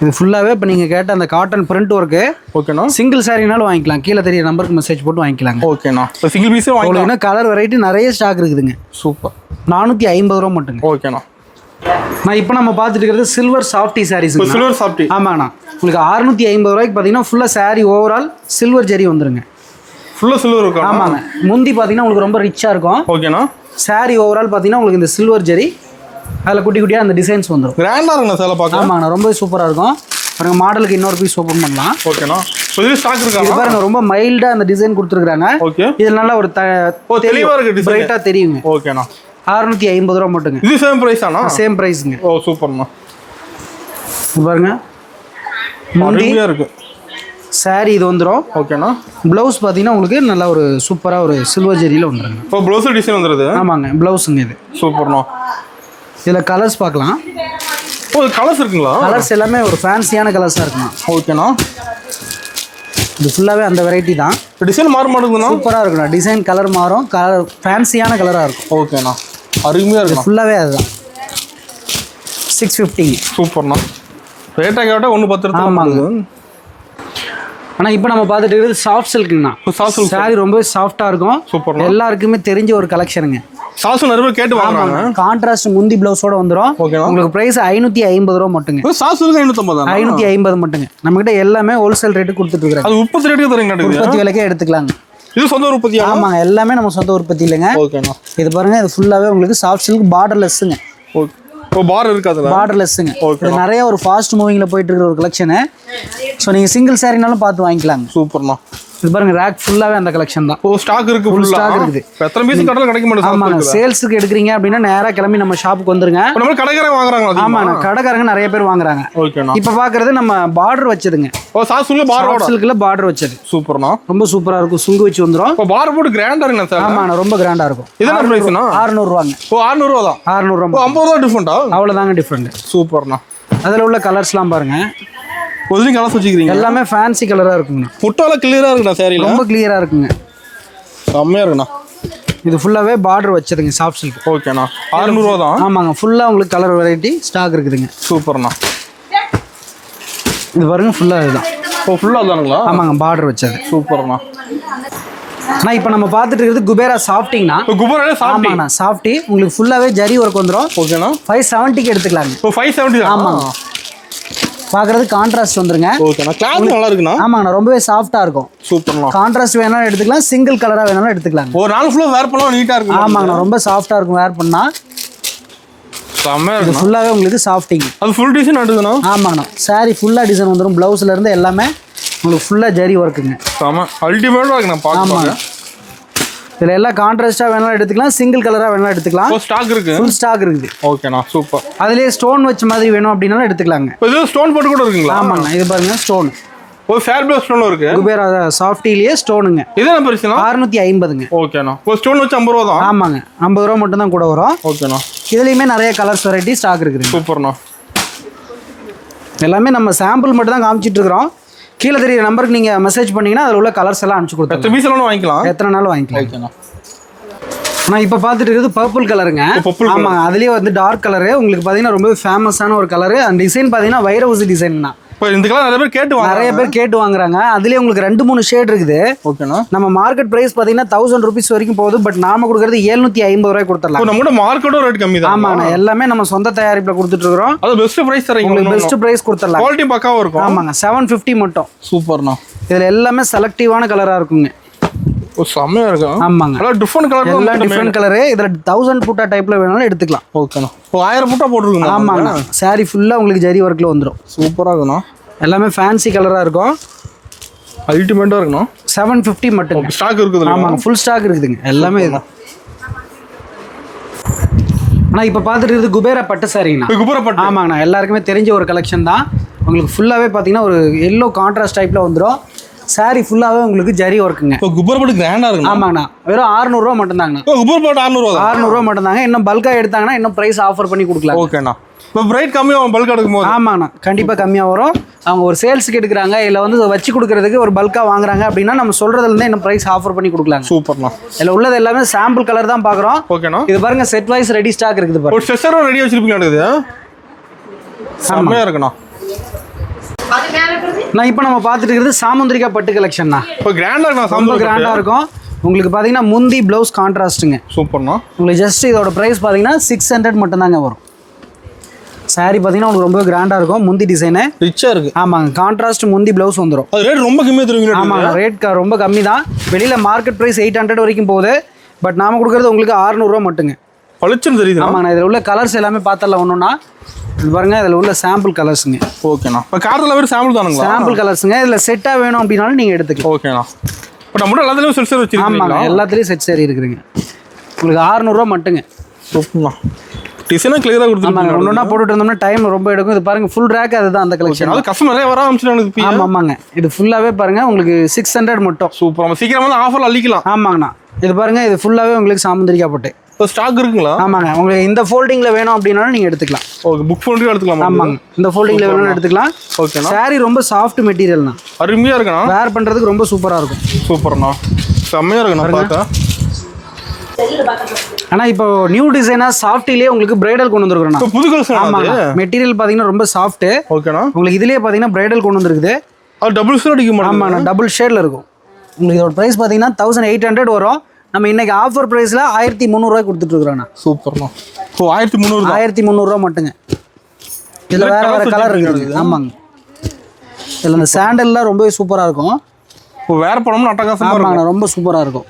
இது ஃபுல்லாகவே இப்போ நீங்கள் கேட்ட அந்த காட்டன் பிரிண்ட் ஒர்க்கு. ஓகேண்ணா. சிங்கிள் சாரினாலும் வாங்கிக்கலாம். கீழே தெரிய நம்பருக்கு மெசேஜ் போட்டு வாங்கிக்கலாங்க. ஓகேண்ணா. இப்போ சிங்கிள் பீஸே வாங்கிக்கலாம். கலர் வெரைட்டி நிறைய ஸ்டாக் இருக்குதுங்க. சூப்பர். 450 ரூபா மட்டுங்க. ஓகேண்ணா. நான் இப்போ நம்ம பார்த்துட்டு இருக்கிறது silver softy saris. Silver softy. ஆமாண்ணா. உங்களுக்கு 650 ரூபாய்க்கு பார்த்தீங்கன்னா ஃபுல்லாக சாரி ஓவரால் சில்வர் ஜெரி வந்துருங்க. ஃபுல்லாக சில்வர் இருக்கும். ஆமாங்க. முந்தி பார்த்தீங்கன்னா உங்களுக்கு ரொம்ப ரிச்சாக இருக்கும். ஓகேண்ணா. சாரி ஓவரால் பார்த்தீங்கன்னா உங்களுக்கு இந்த சில்வர் ஜெரி அதில் குட்டி குட்டியாக அந்த டிசைன்ஸ் வந்துடும். கிராண்டாக இருக்குண்ணா சேலை பார்க்க. ஆமாங்கண்ணா. ரொம்ப சூப்பராக இருக்கும். பாருங்க, மாடலுக்கு இன்னொரு பீஸ் ஓப்பன் பண்ணலாம். ஓகேண்ணா. இதுல ஸ்டாக் இருக்கா? இது பாருங்க, ரொம்ப மைல்டா அந்த டிசைன் கொடுத்துருக்காங்க. ஓகே. இது நல்லா ஒரு தெளிவா இருக்கு. பிரைட்டா தெரியுங்க. ஓகேண்ணா. 650 ரூபா மட்டுங்க. இது சேம் பிரைஸ் ஆனா? சேம் பிரைஸ்ங்க. ஓ சூப்பர்ண்ணா. பாருங்க அருமையா இருக்கு. சாரி இது வந்துடும். ஓகேண்ணா. ப்ளவுஸ் பார்த்தீங்கன்னா உங்களுக்கு நல்லா ஒரு சூப்பராக ஒரு சில்வர் ஜெரியில் வந்துடுங்க. இப்போ ப்ளவுஸ் டிசைன் வந்துடுது. ஆமாங்க ப்ளவுஸுங்க இது. சூப்பர்ண்ணா. இதில் கலர்ஸ் பார்க்கலாம். ஓ கலர்ஸ் இருக்குங்களா? கலர்ஸ் எல்லாமே ஒரு ஃபேன்சியான கலர்ஸாக இருக்குண்ணா. ஓகேண்ணா. இது ஃபுல்லாகவே அந்த வெரைட்டி தான். டிசைன் மாற மாட்டேங்குதுண்ணா. சூப்பராக இருக்குண்ணா. டிசைன் கலர் மாறும். கலர் ஃபேன்சியான கலராக இருக்கும். ஓகேண்ணா. அருமையாக இருக்கு. ஃபுல்லாகவே அதுதான். 650. சூப்பர்ண்ணா. ரேட்டாக கேட்டால் 110. ஆமாங்க. ஆனால் இப்போ நம்ம பார்த்துட்டு இருக்கிறது சாஃப்ட் சில்க்குங்கண்ணா. சாஃப்ட் சில்க் சாரி ரொம்ப சாஃப்டாக இருக்கும். சூப்பர். எல்லாருக்குமே தெரிஞ்ச ஒரு கலெக்ஷனுங்க. சாஃப்ட் நிறைய பேர் கேட்டு வாங்குறாங்க. கான்ட்ராஸ்ட் முந்தி ப்ளவுஸோட வந்துடும். உங்களுக்கு பிரைஸ் 550 ரூபா மட்டுங்க. Soft silk 550. 550 மட்டுங்க. நம்மகிட்ட எல்லாமே ஹோல்சேல் ரேட்டு கொடுத்துட்டு இருக்காங்க. அது உற்பத்தி ரேட்டுக்கு தரீங்க. உற்பத்தி விலைக்கே எடுத்துக்கலாங்க. இது சொந்த உற்பத்தி? ஆமாங்க எல்லாமே நம்ம சொந்த உற்பத்தி இல்லைங்க. ஓகேண்ணா. இது பாருங்க இது ஃபுல்லாகவே உங்களுக்கு சாஃப்ட் சில்க் பார்டர்லெஸ்ஸுங்க. ஓகே. ஓ பார் இருக்காதுல? பார்டர்லெஸ்ஸுங்க. இது நிறைய ஒரு ஃபாஸ்ட் மூவிங்கில் போயிட்டு இருக்கிற ஒரு கலெக்ஷனு. ஸோ நீங்கள் சிங்கிள் சாரினாலும் பார்த்து வாங்கிக்கலாங்க. சூப்பர்ண்ணா. இது பாருங்க ரேக் ஃபுல்லாகவே அந்த கலெக்ஷன் தான். ஓ ஸ்டாக் இருக்கு. ஃபுல் ஸ்டாக் இருக்குது. எத்தனை பீஸ் கடல கிடைக்க மாட்டேங்குது. ஆமாங்க சேல்ஸுக்கு எடுக்கிறீங்க அப்படின்னா நேராக கிளம்பி நம்ம ஷாப்புக்கு வந்துருங்க. நம்ம கடைக்காரங்க வாங்குறாங்க. ஆமாண்ணா கடைக்காரங்க நிறைய பேர் வாங்குறாங்க. ஓகேண்ணா. இப்போ பார்க்குறது நம்ம பார்டர் வச்சதுங்க. ஓ சாஃப்ட் சில்க்ல பார்டர் வச்சது. சூப்பர்ண்ணா. ரொம்ப சூப்பராக இருக்கும். சுங்கு வச்சு வந்துடும். இப்போ பார்டர் போட்டு கிராண்டா இருக்குண்ணா சார்? ஆமாண்ணா ரொம்ப கிராண்டாக இருக்கும். இதெல்லாம் பிரைஸ்ண்ணா? 600 ரூபாங்க. ஓ 600 ரூபா தான். 600 ரூபா. 50 ரூபா டிஃபரெண்டா? அவ்வளோதாங்க டிஃப்ரெண்ட். சூப்பர்ண்ணா. அதில் உள்ள கலர்ஸ்லாம் பாருங்க. ஒரிஜினல் கலர்ஸ் வச்சுக்கிறீங்க. எல்லாமே ஃபேன்சி கலராக இருக்குங்க. ஃபுட்டோல கிளியராக இருக்குண்ணா சாரியில். ரொம்ப கிளியராக இருக்குங்க. செம்மையாக இருக்குண்ணா. இது ஃபுல்லாகவே பார்டர் வச்சதுங்க சாஃப்ட் சில்க். ஓகேண்ணா. 600 ரூபா தான். ஆமாங்க ஃபுல்லாக உங்களுக்கு கலர் வெரைட்டி ஸ்டாக் இருக்குதுங்க. சூப்பர்ண்ணா. இது பாருங்க ஃபுல்லாக இதுதான். ஓ ஃபுல்லாக தானுங்களா? ஆமாங்க பார்டர் வச்சது. சூப்பர்ண்ணா. ஆனால் இப்போ நம்ம பார்த்துட்டு இருக்கிறது குபேரா சாஃப்டிங்னா. குபேரா சாஃப்டி. ஆமாண்ணா சாஃப்டி உங்களுக்கு ஃபுல்லாகவே ஜரி ஒர்க் வந்துடும். ஓகேண்ணா. 570க்கு எடுத்துக்கலாங்க. ஓ 570. ஆமாங்க. பார்க்குறது கான்ட்ராஸ்ட் வந்துருங்க. ஓகேண்ணா. கிளாத் நல்லா இருக்குண்ணா. ஆமாங்கண்ணா ரொம்பவே சாஃப்டாக இருக்கும். சூப்பர்ண்ணா. கான்ட்ராஸ்ட் வேணாலும் எடுத்துக்கலாம். சிங்கிள் கலராக வேணாலும் எடுத்துக்கலாம். ஒரு நாள் ஃபுல்லாக வேர் பண்ணலாம் நீட்டாக இருக்கும். ஆமாங்கண்ணா ரொம்ப சாஃப்டாக இருக்கும் வேர் பண்ணால். செம்மையாக இது இருக்கும். ஃபுல்லாகவே உங்களுக்கு சாஃப்டிங். அது ஃபுல் டிசைன் எடுக்குதுண்ணா. ஆமாங்கண்ணா சாரி ஃபுல்லாக டிசைன் வந்துடும். ப்ளவுஸ்ல இருந்து எல்லாமே உங்களுக்கு ஃபுல்லாக ஜரி ஒர்க்குங்க. செம்ம அல்டிமேட்டாக இருக்குண்ணா பார்க்க. இதில் எல்லாம் கான்ட்ராஸ்ட்டாக வேணாலும் எடுத்துக்கலாம். சிங்கிள் கலராக வேணாலும் எடுத்துக்கலாம். ஸ்டாக் இருக்கு. ஃபுல் ஸ்டாக் இருக்குது. ஓகேண்ணா சூப்பர். அதுலேயே ஸ்டோன் வச்ச மாதிரி வேணும் அப்படின்னாலும் எடுத்துக்கலாங்க. இது ஸ்டோன் போட்டு கூட இருக்குங்களா? ஆமாங்கண்ணா இது பாருங்க ஸ்டோன். ஒரு ஃபேர் ப்ளஸ் ஸ்டோன் இருக்கு. குபேரா சாஃப்டிலேயே ஸ்டோனுங்க. இது என்ன பிரைஸ்னா? 650ங்க. ஓகேண்ணா. ஒரு ஸ்டோன் வச்சு 50 ரூபா தான். ஆமாங்க 50 ரூபா மட்டும் தான் கூட வரும். ஓகேண்ணா. இதுலேயுமே நிறைய கலர்ஸ் வெரைட்டி ஸ்டாக் இருக்குது. சூப்பர்ண்ணா. எல்லாமே நம்ம சாம்பிள் மட்டும் தான் காமிச்சிட்டு இருக்கிறோம். கீழே தெரியுற நம்பருக்கு நீங்கள் மெசேஜ் பண்ணீங்கன்னா அதில் உள்ள கலர்ஸ் எல்லாம் அனுப்பிச்சு கொடுத்தோம். எத்தனை பீஸ் வேணாலும் வாங்கிக்கலாம். எத்தனை நாளும் வாங்கிக்கலாம். ஓகேண்ணா. நான் இப்போ பார்த்துட்டு இருக்கிறது பர்பிள் கலருங்க. ஆமாங்க அதுலேயே வந்து டார்க் கலரு உங்களுக்கு பார்த்தீங்கன்னா ரொம்ப ஃபேமஸான ஒரு கலரு. அந்த டிசைன் பார்த்தீங்கன்னா வைர ஊசி டிசைன் தான். இப்போ இந்த கலர் நிறைய பேர் கேட்டு வாங்குறாங்க. அதுலேயே உங்களுக்கு 2-3 ஷேட் இருக்குது. ஓகேண்ணா. நம்ம மார்க்கெட் பிரைஸ் பார்த்தீங்கன்னா 1000 ரூபீஸ் வரைக்கும் போகுது. பட் நாம கொடுக்குறது 750 ரூபாய் கொடுத்துடலாம். நம்ம மார்க்கெட்டோட ரேட் கம்மி தான். ஆமாண்ணா எல்லாமே நம்ம சொந்த தயாரிப்பில் கொடுத்துட்டு இருக்கிறோம். அது பெஸ்ட் பிரைஸ் தரீங்க. உங்களுக்கு பெஸ்ட் பிரைஸ் கொடுத்துடலாம். குவாலிட்டி பக்காவாக இருக்கும். ஆமாங்க 750 மட்டும். சூப்பர்ண்ணா. இதில் எல்லாமே செலக்டிவான கலராக இருக்குங்க. ஓ செம்மையா இருக்கு. ஆமாங்க எல்லாம் டிஃபரெண்ட் கலர். எல்லாம் டிஃபரெண்ட் கலரு. இதில் 1000 புட்டா டைப்பில் வேணாலும் எடுத்துக்கலாம். ஓகேண்ணா. ஓ 1000 புட்டா போட்டுருக்குங்க. ஆமாங்கண்ணா சாரி ஃபுல்லாக உங்களுக்கு ஜரி ஒர்க்கில் வந்துடும். சூப்பராக இருக்குண்ணா. எல்லாமே ஃபேன்சி கலராக இருக்கும். அல்டிமேட்டாக இருக்குண்ணா. 750 மட்டும் ஸ்டாக் இருக்குது. ஆமாங்க ஃபுல் ஸ்டாக் இருக்குதுங்க. எல்லாமே இதுதான். ஆனால் இப்போ பார்த்துட்டு இருக்குது குபேரா பட்டு சாரிங்கண்ணா. குபேரா பட்டு. ஆமாங்கண்ணா எல்லாருக்குமே தெரிஞ்ச ஒரு கலெக்ஷன் தான். உங்களுக்கு ஃபுல்லாகவே பார்த்தீங்கன்னா ஒரு எல்லோ கான்ட்ராஸ்ட் டைப்பில் வந்துடும். சாரி ஃபுல்லாகவே உங்களுக்கு ஜரி ஒர்க்குங்க. இப்போ குபேரா பட்டு கிராண்டாக இருக்குங்க. ஆமாங்கண்ணா வெறும் 600 ரூபா மட்டும் தாங்கண்ணா. குபேரா பட்டு 600 ரூபா. 600 ரூபா மட்டும் தாங்க. இன்னும் பல்காக எடுத்தாங்கன்னா இன்னும் ப்ரைஸ் ஆஃபர் பண்ணி கொடுக்கலாம். ஓகேண்ணா. இப்போ ரேட் கம்மியாக பல்க் எடுக்கும்போது. ஆமாங்கண்ணா கண்டிப்பாக கம்மியாக வரும். அவங்க ஒரு சேல்ஸுக்கு எடுக்கிறாங்க இல்லை வந்து வச்சு கொடுக்குறதுக்கு ஒரு பல்காக வாங்குறாங்க அப்படின்னா நம்ம சொல்கிறதுலேருந்து இன்னும் ப்ரைஸ் ஆஃபர் பண்ணி கொடுக்கலாம். சூப்பர்ண்ணா. இதில் உள்ளது எல்லாமே சாம்பிள் கலர் தான் பார்க்குறோம். ஓகேண்ணா. இது பாருங்க செட் வைஸ் ரெடி ஸ்டாக் இருக்குது பாருங்க. ஒரு செஷரும் ரெடி வச்சிருப்பீங்க. செம்மையாக இருக்குண்ணா. நான் இப்போ நம்ம பார்த்துட்டு இருக்கிறது சாமுந்திரிகா பட்டு கலெக்ஷன் தான். இப்போ கிராண்டாக ரொம்ப கிராண்டாக இருக்கும். உங்களுக்கு பார்த்தீங்கன்னா முந்தி ப்ளவுஸ் கான்ட்ராஸ்ட்டுங்க. சூப்பர்ண்ணா. உங்களுக்கு ஜஸ்ட் இதோட ப்ரைஸ் பார்த்தீங்கன்னா 600 மட்டும் தாங்க வரும். சாரி பார்த்தீங்கன்னா உங்களுக்கு ரொம்ப கிராண்டாக இருக்கும். முந்தி டிசைனு ரிச்சாக இருக்குது. ஆமாங்க கான்ட்ராஸ்ட் முந்தி ப்ளவுஸ் வந்துடும். அது ரேட் ரொம்ப கம்மியாக தருவீங்க. ஆமாங்க ரேட் ரொம்ப கம்மி தான். வெளியில் மார்க்கெட் ப்ரைஸ் 800 வரைக்கும் போகுது. பட் நாம கொடுக்குறது உங்களுக்கு 600 ரூபா மட்டுங்க. பளிச்சுன்னு தெரியுது. ஆமாங்கண்ணா இதில் உள்ள கலர்ஸ் எல்லாமே பார்த்தரலாம் ஒன்றுன்னா. இது பாருங்க இதில் உள்ள சாம்பிள் கலர்ஸுங்க. ஓகேண்ணா. இப்போ கார்டில் வேறு சாம்பிள் தானுங்களா? சாம்பிள் கலர்ஸுங்க. இதில் செட்டாக வேணும் அப்படின்னாலும் நீங்கள் எடுத்துக்கலாம். ஓகேண்ணா. இப்போ நம்ம எல்லாத்துலேயும் செட் சாரி வச்சுருக்கீங்க. ஆமாங்க எல்லாத்துலேயும் செட் சாரி இருக்குதுங்க. உங்களுக்கு 600 ரூபா மட்டுங்க. சூப்பர்ண்ணா. டிசைனா கிளியரா ஆமாங்க கொடுத்துருக்காங்க. ஒன்னொன்னா போட்டுட்டு இருந்தோம்னா டைம் ரொம்ப எடுக்கும். இது பாருங்க ஃபுல் ரேக் அதுதான் அந்த கலெக்ஷன். அது கஸ்டமர் நிறைய வர ஆரம்பிச்சிட்டாங்க இப்போ. ஆமா ஆமாங்க இது ஃபுல்லாவே பாருங்க உங்களுக்கு 600 மட்டும். சூப்பர். நம்ம சீக்கிரமா வந்து ஆஃபர்ல அள்ளிக்கலாம். ஆமாங்கண்ணா இது பாருங்க இது ஃபுல்லாவே உங்களுக்கு சாமந்திரிக்கா போட்டு. இப்போ ஸ்டாக் இருக்குங்களா? ஆமாங்க உங்களுக்கு இந்த ஃபோல்டிங்ல வேணும் அப்படின்னாலும் நீங்க எடுத்துக்கலாம். ஓகே புக் பண்ணி எடுத்துக்கலாம். ஆமாங்க இந்த ஃபோல்டிங்ல வேணும்னு எடுத்துக்கலாம். ஓகேண்ணா. சாரி ரொம்ப சாஃப்ட் மெட்டீரியல்ண்ணா. அருமையா இருக்குண்ணா. வேர் பண்றதுக்கு ரொம்ப சூப்பரா இருக்கும். சூப்பர்ண்ணா. செம்மையா இருக்குண்ணா பார்த்தா. ஆனா இப்போ நியூ டிசைனா சாஃப்ட்லயே உங்களுக்கு பிரைடல் கொண்டு வந்திருக்கோம். இப்போ புது கலெக்ஷன். ஆமாங்க மெட்டீரியல் பாத்தீங்கன்னா ரொம்ப சாஃப்ட். ஓகேண்ணா. உங்களுக்கு இதுலயே பாத்தீங்கன்னா பிரைடல் கொண்டு வந்திருக்குது. அது டபுள் ஷேட் அடிக்க மாட்டேங்குது. ஆமாண்ணா டபுள் ஷேட்ல இருக்கும். உங்களுக்கு இதோட பிரைஸ் பாத்தீங்கன்னா 1800 வரும். நம்ம இன்னைக்கு ஆஃபர் பிரைஸ்ல 1300 ரூபாய் கொடுத்துட்டு இருக்கோம்ண்ணா. சூப்பர்ண்ணா. ஓ 1300. 1300 ரூபாய் மட்டுங்க. இதுல வேற வேற கலர் இருக்குது. ஆமாங்க இதுல இந்த சாண்டல்லாம் ரொம்பவே சூப்பரா இருக்கும். இப்போ வேற படம்னு அட்டகாசமா இருக்கும். ஆமாங்கண்ணா ரொம்ப சூப்பரா இருக்கும்.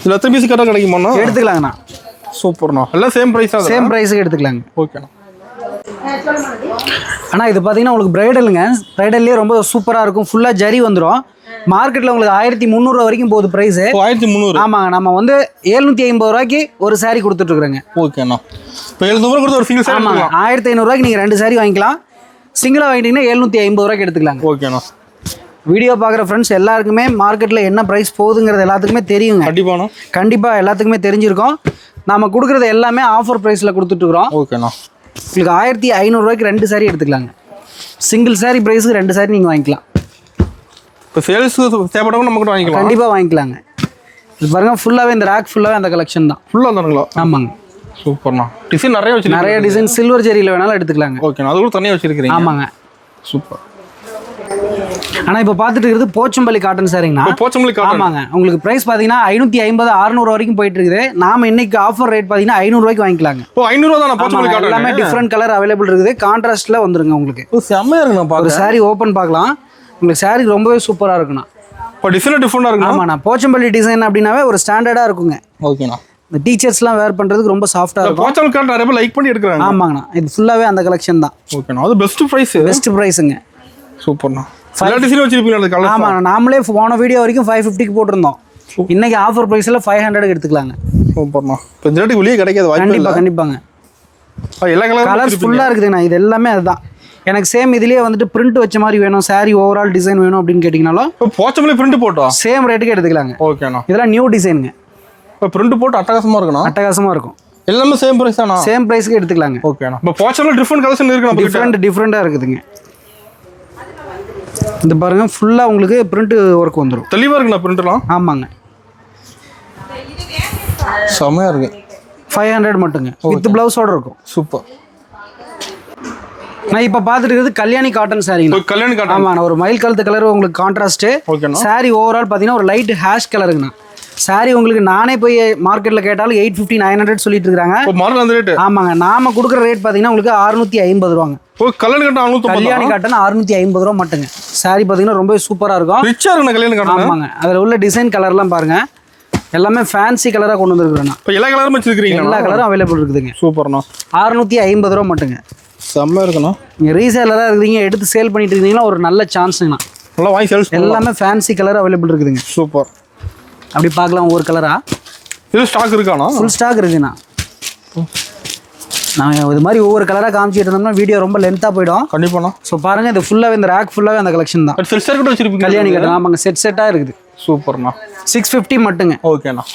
இதுல எத்தனை பீஸ் கரெக்டாக கிடைக்குமாண்ணா? எடுத்துக்கலாங்கண்ணா. சூப்பர்ண்ணா. எல்லாம் சேம் ப்ரைஸா? சேம் ப்ரைஸுக்கு எடுத்துக்கலாங்க. ஓகேண்ணா. ஆனால் இது பார்த்தீங்கன்னா உங்களுக்கு பிரைடலுங்க. பிரைடல்லே ரொம்ப சூப்பராக இருக்கும். ஃபுல்லாக ஜரி வந்துடும். மார்க்கெட்டில் உங்களுக்கு 1300 வரைக்கும் போகுது ப்ரைஸு. 1300. ஆமாங்க நம்ம வந்து 750 ரூபாய்க்கு ஒரு சாரீ கொடுத்துட்ருக்குறேங்க. ஓகேண்ணா. இப்போ 700 கொடுத்து ஒரு சிங்கிள் சாரி. ஆமாங்க 1500 ரூபாய்க்கு நீங்கள் 2 சாரீ வாங்கிக்கலாம். சிங்கிளாக வாங்கிட்டீங்கன்னா 750 ரூபாய்க்கு எடுத்துக்கலாங்க. ஓகேண்ணா. வீடியோ பார்க்குற ஃப்ரெண்ட்ஸ் எல்லாருக்குமே மார்க்கெட்டில் என்ன ப்ரைஸ் போகுதுங்கிறது எல்லாத்துக்குமே தெரியுங்க. கண்டிப்பாண்ணா. கண்டிப்பாக எல்லாத்துக்குமே தெரிஞ்சிருக்கும். நம்ம கொடுக்குறது எல்லாமே ஆஃபர் ப்ரைஸில் கொடுத்துட்ருக்குறோம். ஓகேண்ணா. உங்களுக்கு 1500 ரூபாய்க்கு 2 சாரீ எடுத்துக்கலாங்க. சிங்கிள் சாரீ ப்ரைஸுக்கு 2 சாரீ நீங்கள் வாங்கிக்கலாம். இப்போ சேல்ஸ் தேவைப்பட்டவங்க நம்ம கிட்ட வாங்கிக்கலாம். கண்டிப்பாக வாங்கிக்கலாங்க. இது பாருங்கள் ஃபுல்லாகவே இந்த ரேக் ஃபுல்லாகவே அந்த கலெக்ஷன் தான். ஃபுல்லாக தானுங்களா? ஆமாங்க. சூப்பர்ண்ணா. டிசைன் நிறைய வச்சு நிறைய டிசைன் சில்வர் ஜெரியில் வேணாலும் எடுத்துக்கலாங்க. ஓகேண்ணா. அது கூட தனியாக வச்சிருக்கிறீங்க. ஆமாங்க. சூப்பர். ஆனால் இப்போ பார்த்துட்டு இருக்கிறது போச்சம்பள்ளி காட்டன் சாரிங்கண்ணா. போச்சம்பள்ளி காட்டன். ஆமாங்க உங்களுக்கு ப்ரைஸ் பார்த்தீங்கன்னா 550 600 வரைக்கும் போயிட்டு இருக்குது. நாம இன்னைக்கு ஆஃபர் ரேட் பார்த்தீங்கன்னா 500 ரூபாய்க்கு வாங்கிக்கலாங்க. ஓ 500 தான் போச்சம்பள்ளி காட்டன். எல்லாமே டிஃப்ரெண்ட் கலர் அவைலபிள் இருக்குது. கான்ட்ராஸ்ட்ல வந்துருங்க உங்களுக்கு. ஓ செம்மையா இருக்குண்ணா. ஒரு சாரி ஓப்பன் பார்க்கலாம். உங்களுக்கு சாரி ரொம்பவே சூப்பராக இருக்குண்ணா. இப்போ டிசைன் டிஃப்ரெண்டாக இருக்குண்ணா. ஆமாண்ணா போச்சம்பள்ளி டிசைன் அப்படின்னாவே ஒரு ஸ்டாண்டர்டாக இருக்குங்க. ஓகேண்ணா. இந்த டீச்சர்ஸ்லாம் வேர் பண்ணுறதுக்கு ரொம்ப சாஃப்டாக இருக்கும். போச்சம்பள்ளி காட்டன் நிறைய பேர் லைக் பண்ணி எடுக்கிறாங்க. ஆமாங்கண்ணா இது ஃபுல்லாகவே அந்த கலெக்ஷன் தான். ஓகேண்ணா. அது பெஸ்ட் ப்ரைஸ். பெஸ்ட் ப்ரைஸுங்க. சூப்பர்ண்ணா. எல்லா டிசைனும் வச்சிருப்பீங்க. ஆமாண்ணா நாமளே போன வீடியோ வரைக்கும் 550க்கு போட்டிருந்தோம். இன்னைக்கு ஆஃபர் ப்ரைஸில் 500க்கு எடுத்துக்கலாங்க. சூப்பர்ண்ணா. இப்போ இந்த ரேட்டுக்கு வெளியே கிடைக்காது. கண்டிப்பாக கண்டிப்பாங்க. எல்லா கலர்ஸ் ஃபுல்லாக இருக்குதுண்ணா. இது எல்லாமே அதுதான். எனக்கு சேம் இதுலேயே வந்துட்டு பிரிண்ட் வச்ச மாதிரி வேணும், சாரி ஓவரால் டிசைன் வேணும் அப்படின்னு கேட்டிங்கனாலும் இப்போ போச்சம்பள்ளி பிரிண்ட் போட்டோம் சேம் ரேட்டுக்கு எடுத்துக்கலாங்க. ஓகேண்ணா. இதெல்லாம் நியூ டிசைனுங்க. இப்போ பிரிண்ட் போட்டு அட்டகாசமாக இருக்குண்ணா. அட்டகாசமாக இருக்கும். எல்லாமே சேம் ப்ரைஸ் தானா? சேம் ப்ரைஸ்க்கு எடுத்துக்கலாங்க. ஓகேண்ணா. இப்போ போச்சம்பள்ளி டிஃப்ரெண்ட் கலெக்ஷன் இருக்குண்ணா. டிஃப்ரெண்ட்டாக இருக்குதுங்க. இந்த பாருங்க ஃபுல்லாக உங்களுக்கு பிரிண்ட் ஒர்க் வந்துடும். தெளிவாக இருக்குண்ணா பிரிண்ட்லாம். ஆமாங்க செம்மையாக இருக்கு. 500 மட்டுங்க வித் ப்ளவுஸோட இருக்கும். சூப்பர். நான் இப்போ பார்த்துட்டு இருக்கிறது கல்யாணி காட்டன் சாரிங்க. கல்யாணி காட்டன். ஆமாண்ணா ஒரு மயில் கழுத்து கலர் உங்களுக்கு கான்ட்ராஸ்ட்டு. ஓகேண்ணா. சாரி ஓவரால் பார்த்தீங்கன்னா ஒரு லைட் ஹேஷ் கலருங்கண்ணா. சாரி உங்களுக்கு நானே போய் மார்க்கெட்டில் கேட்டாலும் 850 900 சொல்லிட்டு இருக்காங்க. மாடல் அந்த ரேட்டு. ஆமாங்க நாம கொடுக்குற ரேட் பார்த்தீங்கன்னா உங்களுக்கு 650 ரூபாங்க. ஓ கல்யாணி காட்டன் கல்யாணி காட்டன் 650 ரூபா மட்டுங்க. சாரி பார்த்தீங்கன்னா ரொம்ப சூப்பராக இருக்கும். ரிச்சா இருக்குண்ணா கல்யாணி காட்டன். ஆமாங்க அதில் உள்ள டிசைன் கலர்லாம் பாருங்க எல்லாமே ஃபேன்சி கலராக கொண்டு வந்துருக்குறேண்ணா. இப்போ எல்லா கலரும் வச்சிருக்கீங்க. எல்லா கலரும் அவைலபிள் இருக்குதுங்க. சூப்பர்ண்ணா. 650 ரூபா மட்டுங்க. செம்மையாக இருக்குண்ணா. நீங்கள் ரீசேலராக இருக்கிறீங்க எடுத்து சேல் பண்ணிட்டு இருக்கீங்கன்னா ஒரு நல்ல சான்ஸுங்கண்ணா. நல்லா வாங்கி சேல்ஸ். எல்லாமே ஃபேன்சி கலர் அவைலபிள் இருக்குதுங்க. சூப்பர். அப்படி பார்க்கலாம் ஒவ்வொரு கலரா. இது ஸ்டாக் இருக்காண்ணா? ஃபுல் ஸ்டாக் இருக்குண்ணா. நாங்கள் இது மாதிரி ஒவ்வொரு கலராக காமிச்சிட்டு இருந்தோம்னா வீடியோ ரொம்ப லென்த்தாக போயிடும். கண்டிப்பாண்ணா. ஸோ பாருங்க இது ஃபுல்லாகவே இந்த ரேக் ஃபுல்லாகவே அந்த கலெக்ஷன் தான். செட் செட் கூட வச்சிருப்பீங்க. கல்யாணி கட்டன். ஆமாங்க செட்டாக இருக்குது. சூப்பர்ண்ணா. 650 மட்டுங்க. ஓகேண்ணா.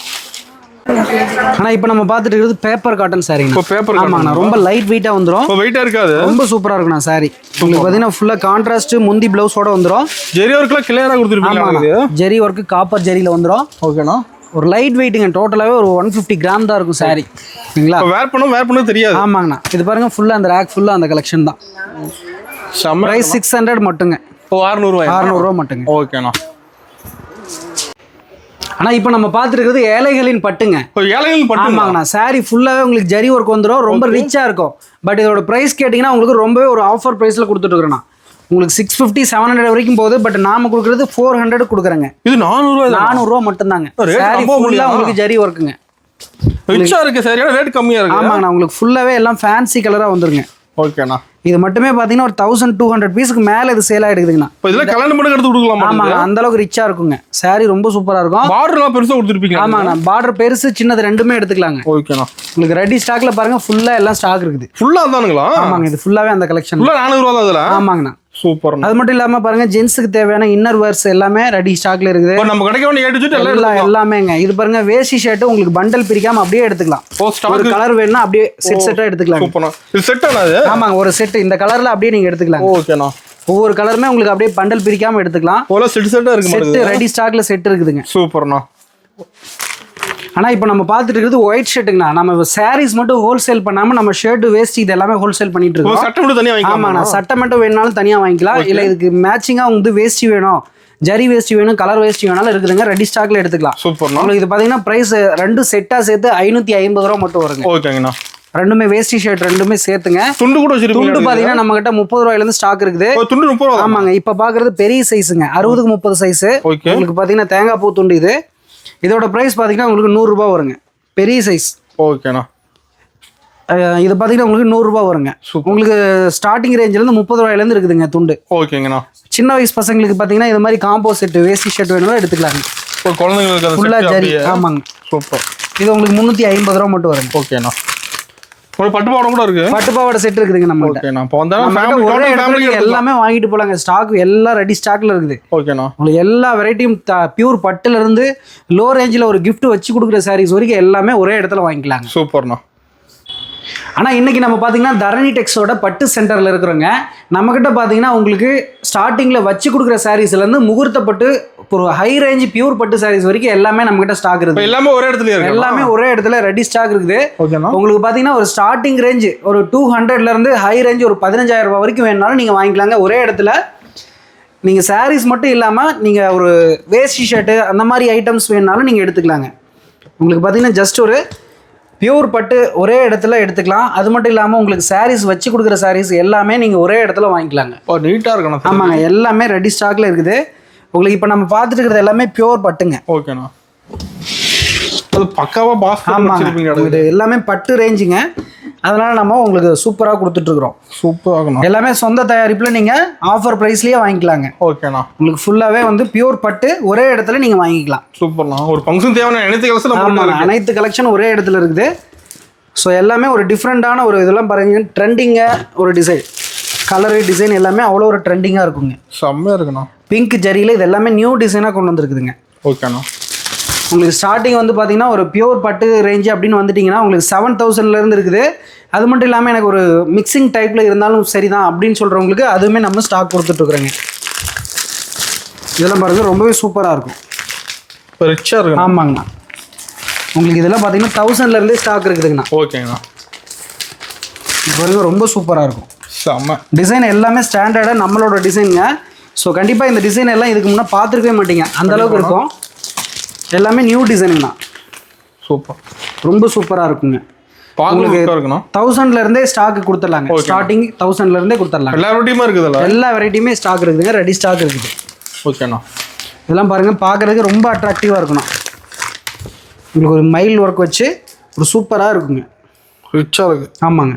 ஆனால் இப்போ நம்ம பார்த்துட்டு இருக்கிறது பேப்பர் காட்டன் சாரிங்க. இப்போ பேப்பர். ஆமாங்கண்ணா ரொம்ப லைட் வெயிட்டாக வந்துடும். இப்போ வெயிட்டாக இருக்காது. ரொம்ப சூப்பராக இருக்குண்ணா சாரி. உங்களுக்கு பார்த்தீங்கன்னா ஃபுல்லாக கான்ட்ராஸ்ட் முந்தி ப்ளவுஸோட வந்துடும். ஜெரி ஒர்க்லாம் கிளியராக கொடுத்துருப்பீங்க. ஜெரி ஒர்க்கு காப்பர் ஜெரியில் வந்துடும். ஓகேண்ணா. ஒரு லைட் வெயிட்டுங்க. டோட்டலாகவே ஒரு 150 கிராம் தான் இருக்கும் சாரி. சரிங்களா? வேர் பண்ண தெரியாது. ஆமாங்கண்ணா இது பாருங்க ஃபுல்லாக அந்த ரேக் ஃபுல்லாக அந்த கலெக்ஷன் தான். ப்ரைஸ் 600 மட்டுங்க. இப்போ 600 ரூபா மட்டுங்க. ஓகேண்ணா. ஆனால் இப்போ நம்ம பார்த்துருக்கிறது ஏழைகளின் பட்டுங்க. ஏழைகளின் பட்டு. ஆமாங்கண்ணா சாரி ஃபுல்லாகவே உங்களுக்கு ஜரி ஒர்க் வந்துடும். ரொம்ப ரிச்சாக இருக்கும். பட் இதோட ப்ரைஸ் கேட்டிங்கன்னா உங்களுக்கு ரொம்பவே ஒரு ஆஃபர் ப்ரைஸில் கொடுத்துட்ருக்குறேண்ணா. உங்களுக்கு 650 700 வரைக்கும் போகுது. பட் நாம கொடுக்குறது 400 கொடுக்குறேங்க. இது 400 ரூபா மட்டும்தாங்க. சாரி ஃபுல்லாக உங்களுக்கு ஜரி ஒர்க்குங்க. ரிச்சா இருக்கு. சரியான ரேட் கம்மியாக இருக்கு. ஆமாங்கண்ணா உங்களுக்கு ஃபுல்லாகவே எல்லாம் ஃபேன்சி கலராக வந்துருங்க. ஓகேண்ணா. இது மட்டுமே பார்த்தீங்கன்னா ஒரு 1200 பீஸுக்கு மேலே இது சேல் ஆகிடுதுங்கண்ணா. இப்போ இதில் கல்யாணம் மட்டும் எடுத்து கொடுக்கலாமா? ஆமாங்க, அந்த அளவுக்கு ரிச்சா இருக்குங்க. சாரி ரொம்ப சூப்பரா இருக்கும். பார்டர்லாம் பெருசா கொடுத்துருப்பீங்க? ஆமாங்கண்ணா, பார்டர் பெருசு சின்னது ரெண்டுமே எடுத்துக்கலாங்க. ஓகேண்ணா. உங்களுக்கு ரெடி ஸ்டாக்ல பாருங்க, ஃபுல்லா எல்லாம் ஸ்டாக் இருக்குது. ஃபுல்லா தானுங்களா? ஆமாங்க, இது ஃபுல்லாவே அந்த கலெக்ஷன். ஃபுல்லா 400 ரூபா தான் இதுல. ஆமாங்கண்ணா. சூப்பர். அது மட்டும் இல்லாம பாருங்க, ஜென்ஸுக்கு தேவையான இன்னர் வேர்ஸ் எல்லாமே ரெடி ஸ்டாக்ல இருக்குது. இப்போ நம்ம கடைக்கு வந்து ஏடிச்சிட்டு எல்லாமேங்க. இது பாருங்க, வேஷ்டி ஷர்ட் உங்களுக்கு பண்டல் பிரிக்காம அப்படியே எடுத்துக்கலாம். ஒரு கலர் வேணும்னா அப்படியே செட்டா எடுத்துக்கலாம். சூப்பர்ண்ணா. இது செட்டானா இது? ஆமாங்க, ஒரு செட் இந்த கலர்ல அப்படியே நீங்க எடுத்துக்கலாம். ஓகேண்ணா. ஒவ்வொரு கலருமே உங்களுக்கு அப்படியே பண்டல் பிரிக்காம எடுத்துக்கலாம். போல செட்டா இருக்கு. செட் ரெடி ஸ்டாக்ல செட் இருக்குதுங்க. சூப்பர்ண்ணா. ஆனால் இப்போ நம்ம பார்த்துட்டு இருக்கிறது ஒயிட் ஷர்ட்டுங்கண்ணா. நம்ம சாரீஸ் மட்டும் ஹோல்சேல் பண்ணாமல் நம்ம ஷர்ட் வேஸ்ட் இது எல்லாமே ஹோல்சேல் பண்ணிட்டு இருக்கோம். சட்டை மட்டும் தனியாக வாங்கிக்கலாம். ஆமாண்ணா, சட்டை மட்டும் வேணுனாலும் தனியாக வாங்கிக்கலாம். இல்லை இதுக்கு மேட்சிங்காக வந்து வேஸ்டி வேணும், ஜரி வேஸ்டி வேணும், கலர் வேஸ்டி வேணாலும் இருக்குதுங்க. ரெடி ஸ்டாக்ல எடுத்துக்கலாம். சூப்பர்ண்ணா. உங்களுக்கு இது பார்த்தீங்கன்னா ப்ரைஸ் ரெண்டு செட்டாக சேர்த்து 550 ரூபா மட்டும் வருங்க. ஓகேங்கண்ணா. ரெண்டுமே வேஸ்டி ஷர்ட் ரெண்டுமே சேர்த்துங்க. துண்டு கூட வச்சிருக்கீங்க? துண்டு பார்த்தீங்கன்னா நம்ம கிட்ட 30 ரூபாயிலேருந்து ஸ்டாக் இருக்குது. துண்டு 30 ரூபா? ஆமாங்க. இப்போ பார்க்குறது பெரிய சைஸுங்க, 60க்கு 30 சைஸு. உங்களுக்கு பார்த்தீங்கன்னா தேங்காய் பூ துண்டு இது. இதோட ப்ரைஸ் பார்த்தீங்கன்னா உங்களுக்கு 100 ரூபா வருங்க, பெரிய சைஸ். ஓகேண்ணா. இது பார்த்தீங்கன்னா உங்களுக்கு 100 ரூபா வருங்க. உங்களுக்கு ஸ்டார்டிங் ரேஞ்சிலேருந்து 30 ரூபாயிலேருந்து இருக்குதுங்க துண்டு. ஓகேங்கண்ணா. சின்ன வயசு பசங்களுக்கு பார்த்தீங்கன்னா இது மாதிரி காம்போ செட் வேஸ்டி ஷர்ட் வேணும்னா எடுத்துக்கலாங்க. குழந்தைங்களுக்கு ஃபுல்லாக ஜரி. ஆமாங்க. சூப்பர். இது உங்களுக்கு 350 ரூபா மட்டும் வருங்க. ஓகேண்ணா. ஒரு பட்டு பாவாடை கூட இருக்கு. பட்டு பாவாடை செட் இருக்குதுங்க நம்ம கிட்ட. ஓகேண்ணா. இப்போ வந்தா எல்லாமே வாங்கிட்டு போலாங்க. ஸ்டாக் எல்லாம் ரெடி ஸ்டாக்ல இருக்குது. ஓகேண்ணா. உங்களுக்கு எல்லா வெரைட்டியும் பியூர் பட்டுல இருந்து லோ ரேஞ்சில் ஒரு gift வச்சு கொடுக்குற சாரீஸ் வரைக்கும் எல்லாமே ஒரே இடத்துல வாங்கிக்கலாங்க. சூப்பர்ண்ணா. ஆனால் இன்றைக்கி நம்ம பார்த்தீங்கன்னா தரணி டெக்ஸோட பட்டு சென்டரில் இருக்கிறோங்க. நம்மக்கிட்ட பார்த்தீங்கன்னா உங்களுக்கு ஸ்டார்டிங்கில் வச்சு கொடுக்குற சாரீஸ்லேருந்து முகூர்த்த பட்டு ஒரு ஹை ரேஞ்ச் பியூர் பட்டு சாரீஸ் வரைக்கும் எல்லாமே நம்மக்கிட்ட ஸ்டாக் இருக்குது. எல்லாமே ஒரே இடத்துல இருக்கு. எல்லாமே ஒரே இடத்துல ரெடி ஸ்டாக் இருக்குது. ஓகேண்ணா. உங்களுக்கு பார்த்தீங்கன்னா ஒரு ஸ்டார்டிங் ரேஞ்ச் ஒரு 200லேருந்து ஹை ரேஞ்ச் ஒரு 15,000 ரூபா வரைக்கும் வேணுனாலும் நீங்கள் வாங்கிக்கலாங்க ஒரே இடத்துல. நீங்கள் சாரீஸ் மட்டும் இல்லாமல் நீங்கள் ஒரு வேஸ்டி ஷர்ட்டு அந்த மாதிரி ஐட்டம்ஸ் வேணுனாலும் நீங்கள் எடுத்துக்கலாங்க. உங்களுக்கு பார்த்தீங்கன்னா ஜஸ்ட் ஒரு பியூர் பட்டு ஒரே இடத்துல எடுத்துக்கலாம். அது மட்டும் இல்லாமல் உங்களுக்கு சாரீஸ் வச்சு கொடுக்குற சாரீஸ் எல்லாமே நீங்கள் ஒரே இடத்துல வாங்கிக்கலாங்க. நீட்டாக இருக்கணும். ஆமாங்க, எல்லாமே ரெடி ஸ்டாக்ல இருக்குது. உங்களுக்கு இப்போ நம்ம பார்த்துட்டு இருக்கிறது எல்லாமே பியூர் பட்டுங்க. ஓகேண்ணா. அது பக்காவா பாஸ். ஆமாங்க, இது எல்லாமே பட்டு ரேஞ்சுங்க. அதனால நம்ம உங்களுக்கு சூப்பராக கொடுத்துட்ருக்குறோம். சூப்பராக எல்லாமே சொந்த தயாரிப்பில் நீங்கள் ஆஃபர் ப்ரைஸ்லேயே வாங்கிக்கலாங்க. ஓகேண்ணா. உங்களுக்கு ஃபுல்லாகவே வந்து பியூர் பட்டு ஒரே இடத்துல நீங்கள் வாங்கிக்கலாம். சூப்பர்ண்ணா. ஒரு ஃபங்க்ஷன் தேவையான அனைத்து கலெக்ஷன். ஆமாங்க, அனைத்து கலெக்ஷன் ஒரே இடத்துல இருக்குது. ஸோ எல்லாமே ஒரு டிஃப்ரெண்ட்டான ஒரு இதெல்லாம் பாருங்க, ட்ரெண்டிங்காக ஒரு டிசைன், கலரு டிசைன் எல்லாமே அவ்வளோ ஒரு ட்ரெண்டிங்காக இருக்குங்க. செம்மையாக இருக்குண்ணா. பிங்க் ஜரியில் இது எல்லாமே நியூ டிசைனாக கொண்டு வந்துருக்குதுங்க. ஓகேண்ணா. உங்களுக்கு ஸ்டார்டிங் வந்து பார்த்தீங்கன்னா ஒரு பியூர் பட்டு ரேஞ்சு அப்படின்னு வந்துட்டிங்கன்னா உங்களுக்கு 7,000லேருந்து இருக்குது. அது மட்டும் இல்லாமல் எனக்கு ஒரு மிக்சிங் டைப்பில் இருந்தாலும் சரி தான் அப்படின்னு சொல்கிறவங்களுக்கு அதுவுமே நம்ம ஸ்டாக் கொடுத்துட்ருக்குறோங்க. இதெல்லாம் பாருங்கள், ரொம்பவே சூப்பராக இருக்கும், ரிச்சாக இருக்கும். ஆமாங்கண்ணா. உங்களுக்கு இதெல்லாம் பார்த்தீங்கன்னா 1000லேருந்தே ஸ்டாக் இருக்குதுங்கண்ணா. ஓகேங்கண்ணா. இது வரைக்கும் ரொம்ப சூப்பராக இருக்கும். செம்ம டிசைன் எல்லாமே ஸ்டாண்டர்டாக நம்மளோட டிசைனுங்க. ஸோ கண்டிப்பாக இந்த டிசைன் எல்லாம் இதுக்கு முன்னே பார்த்துருக்கவே மாட்டீங்க, அந்தளவுக்கு இருக்கும். எல்லாமே நியூ டிசைனுங்கண்ணா. சூப்பர், ரொம்ப சூப்பராக இருக்குங்க. உங்களுக்கு 1000லேருந்தே ஸ்டாக் கொடுத்துடலாங்க. ஸ்டார்டிங் 1000லேருந்தே கொடுத்துடலாம். எல்லா வெரைட்டியுமே இருக்குதுல்ல? எல்லா வெரைட்டியுமே ஸ்டாக் இருக்குதுங்க, ரெடி ஸ்டாக் இருக்குது. ஓகேண்ணா. இதெல்லாம் பாருங்கள், பார்க்குறதுக்கு ரொம்ப அட்ராக்டிவாக இருக்கணும். உங்களுக்கு ஒரு மைல் ஒர்க் வச்சு ஒரு சூப்பராக இருக்குங்க, ரிச்சாக இருக்குது. ஆமாங்க.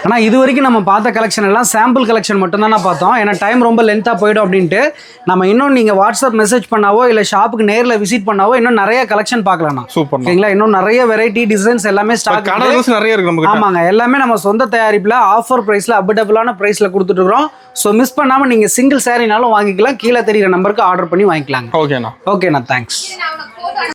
ஆனால் இது வரைக்கும் நம்ம பார்த்த கலெக்ஷன் எல்லாம் சாம்பிள் கலெக்ஷன் மட்டும்தான் பார்த்தோம். ஏன்னா டைம் ரொம்ப லென்த்தாக போய்டும் அப்படின்ட்டு. நம்ம இன்னும் நீங்கள் வாட்ஸ்அப் மெசேஜ் பண்ணாவோ இல்லை ஷாப்புக்கு நேரில் விசிட் பண்ணாவோ இன்னும் நிறைய கலெக்ஷன் பார்க்கலாம். சூப்பர், ஓகேங்களா? இன்னும் நிறைய வெரைட்டி டிசைன்ஸ் எல்லாமே ஸ்டாக் நிறைய இருக்கு நமக்கு. ஆமாங்க, எல்லாமே நம்ம சொந்த தயாரிப்பில் ஆஃபர் ப்ரைஸில் அஃபர்டபுளான ப்ரைஸில் கொடுத்துட்ருக்கோம். ஸோ மிஸ் பண்ணாமல் நீங்கள் சிங்கிள் சாரினாலும் வாங்கிக்கலாம். கீழே தெரிகிற நம்பருக்கு ஆர்டர் பண்ணி வாங்கிக்கலாங்க. ஓகேண்ணா. ஓகேண்ணா, தேங்க்ஸ்.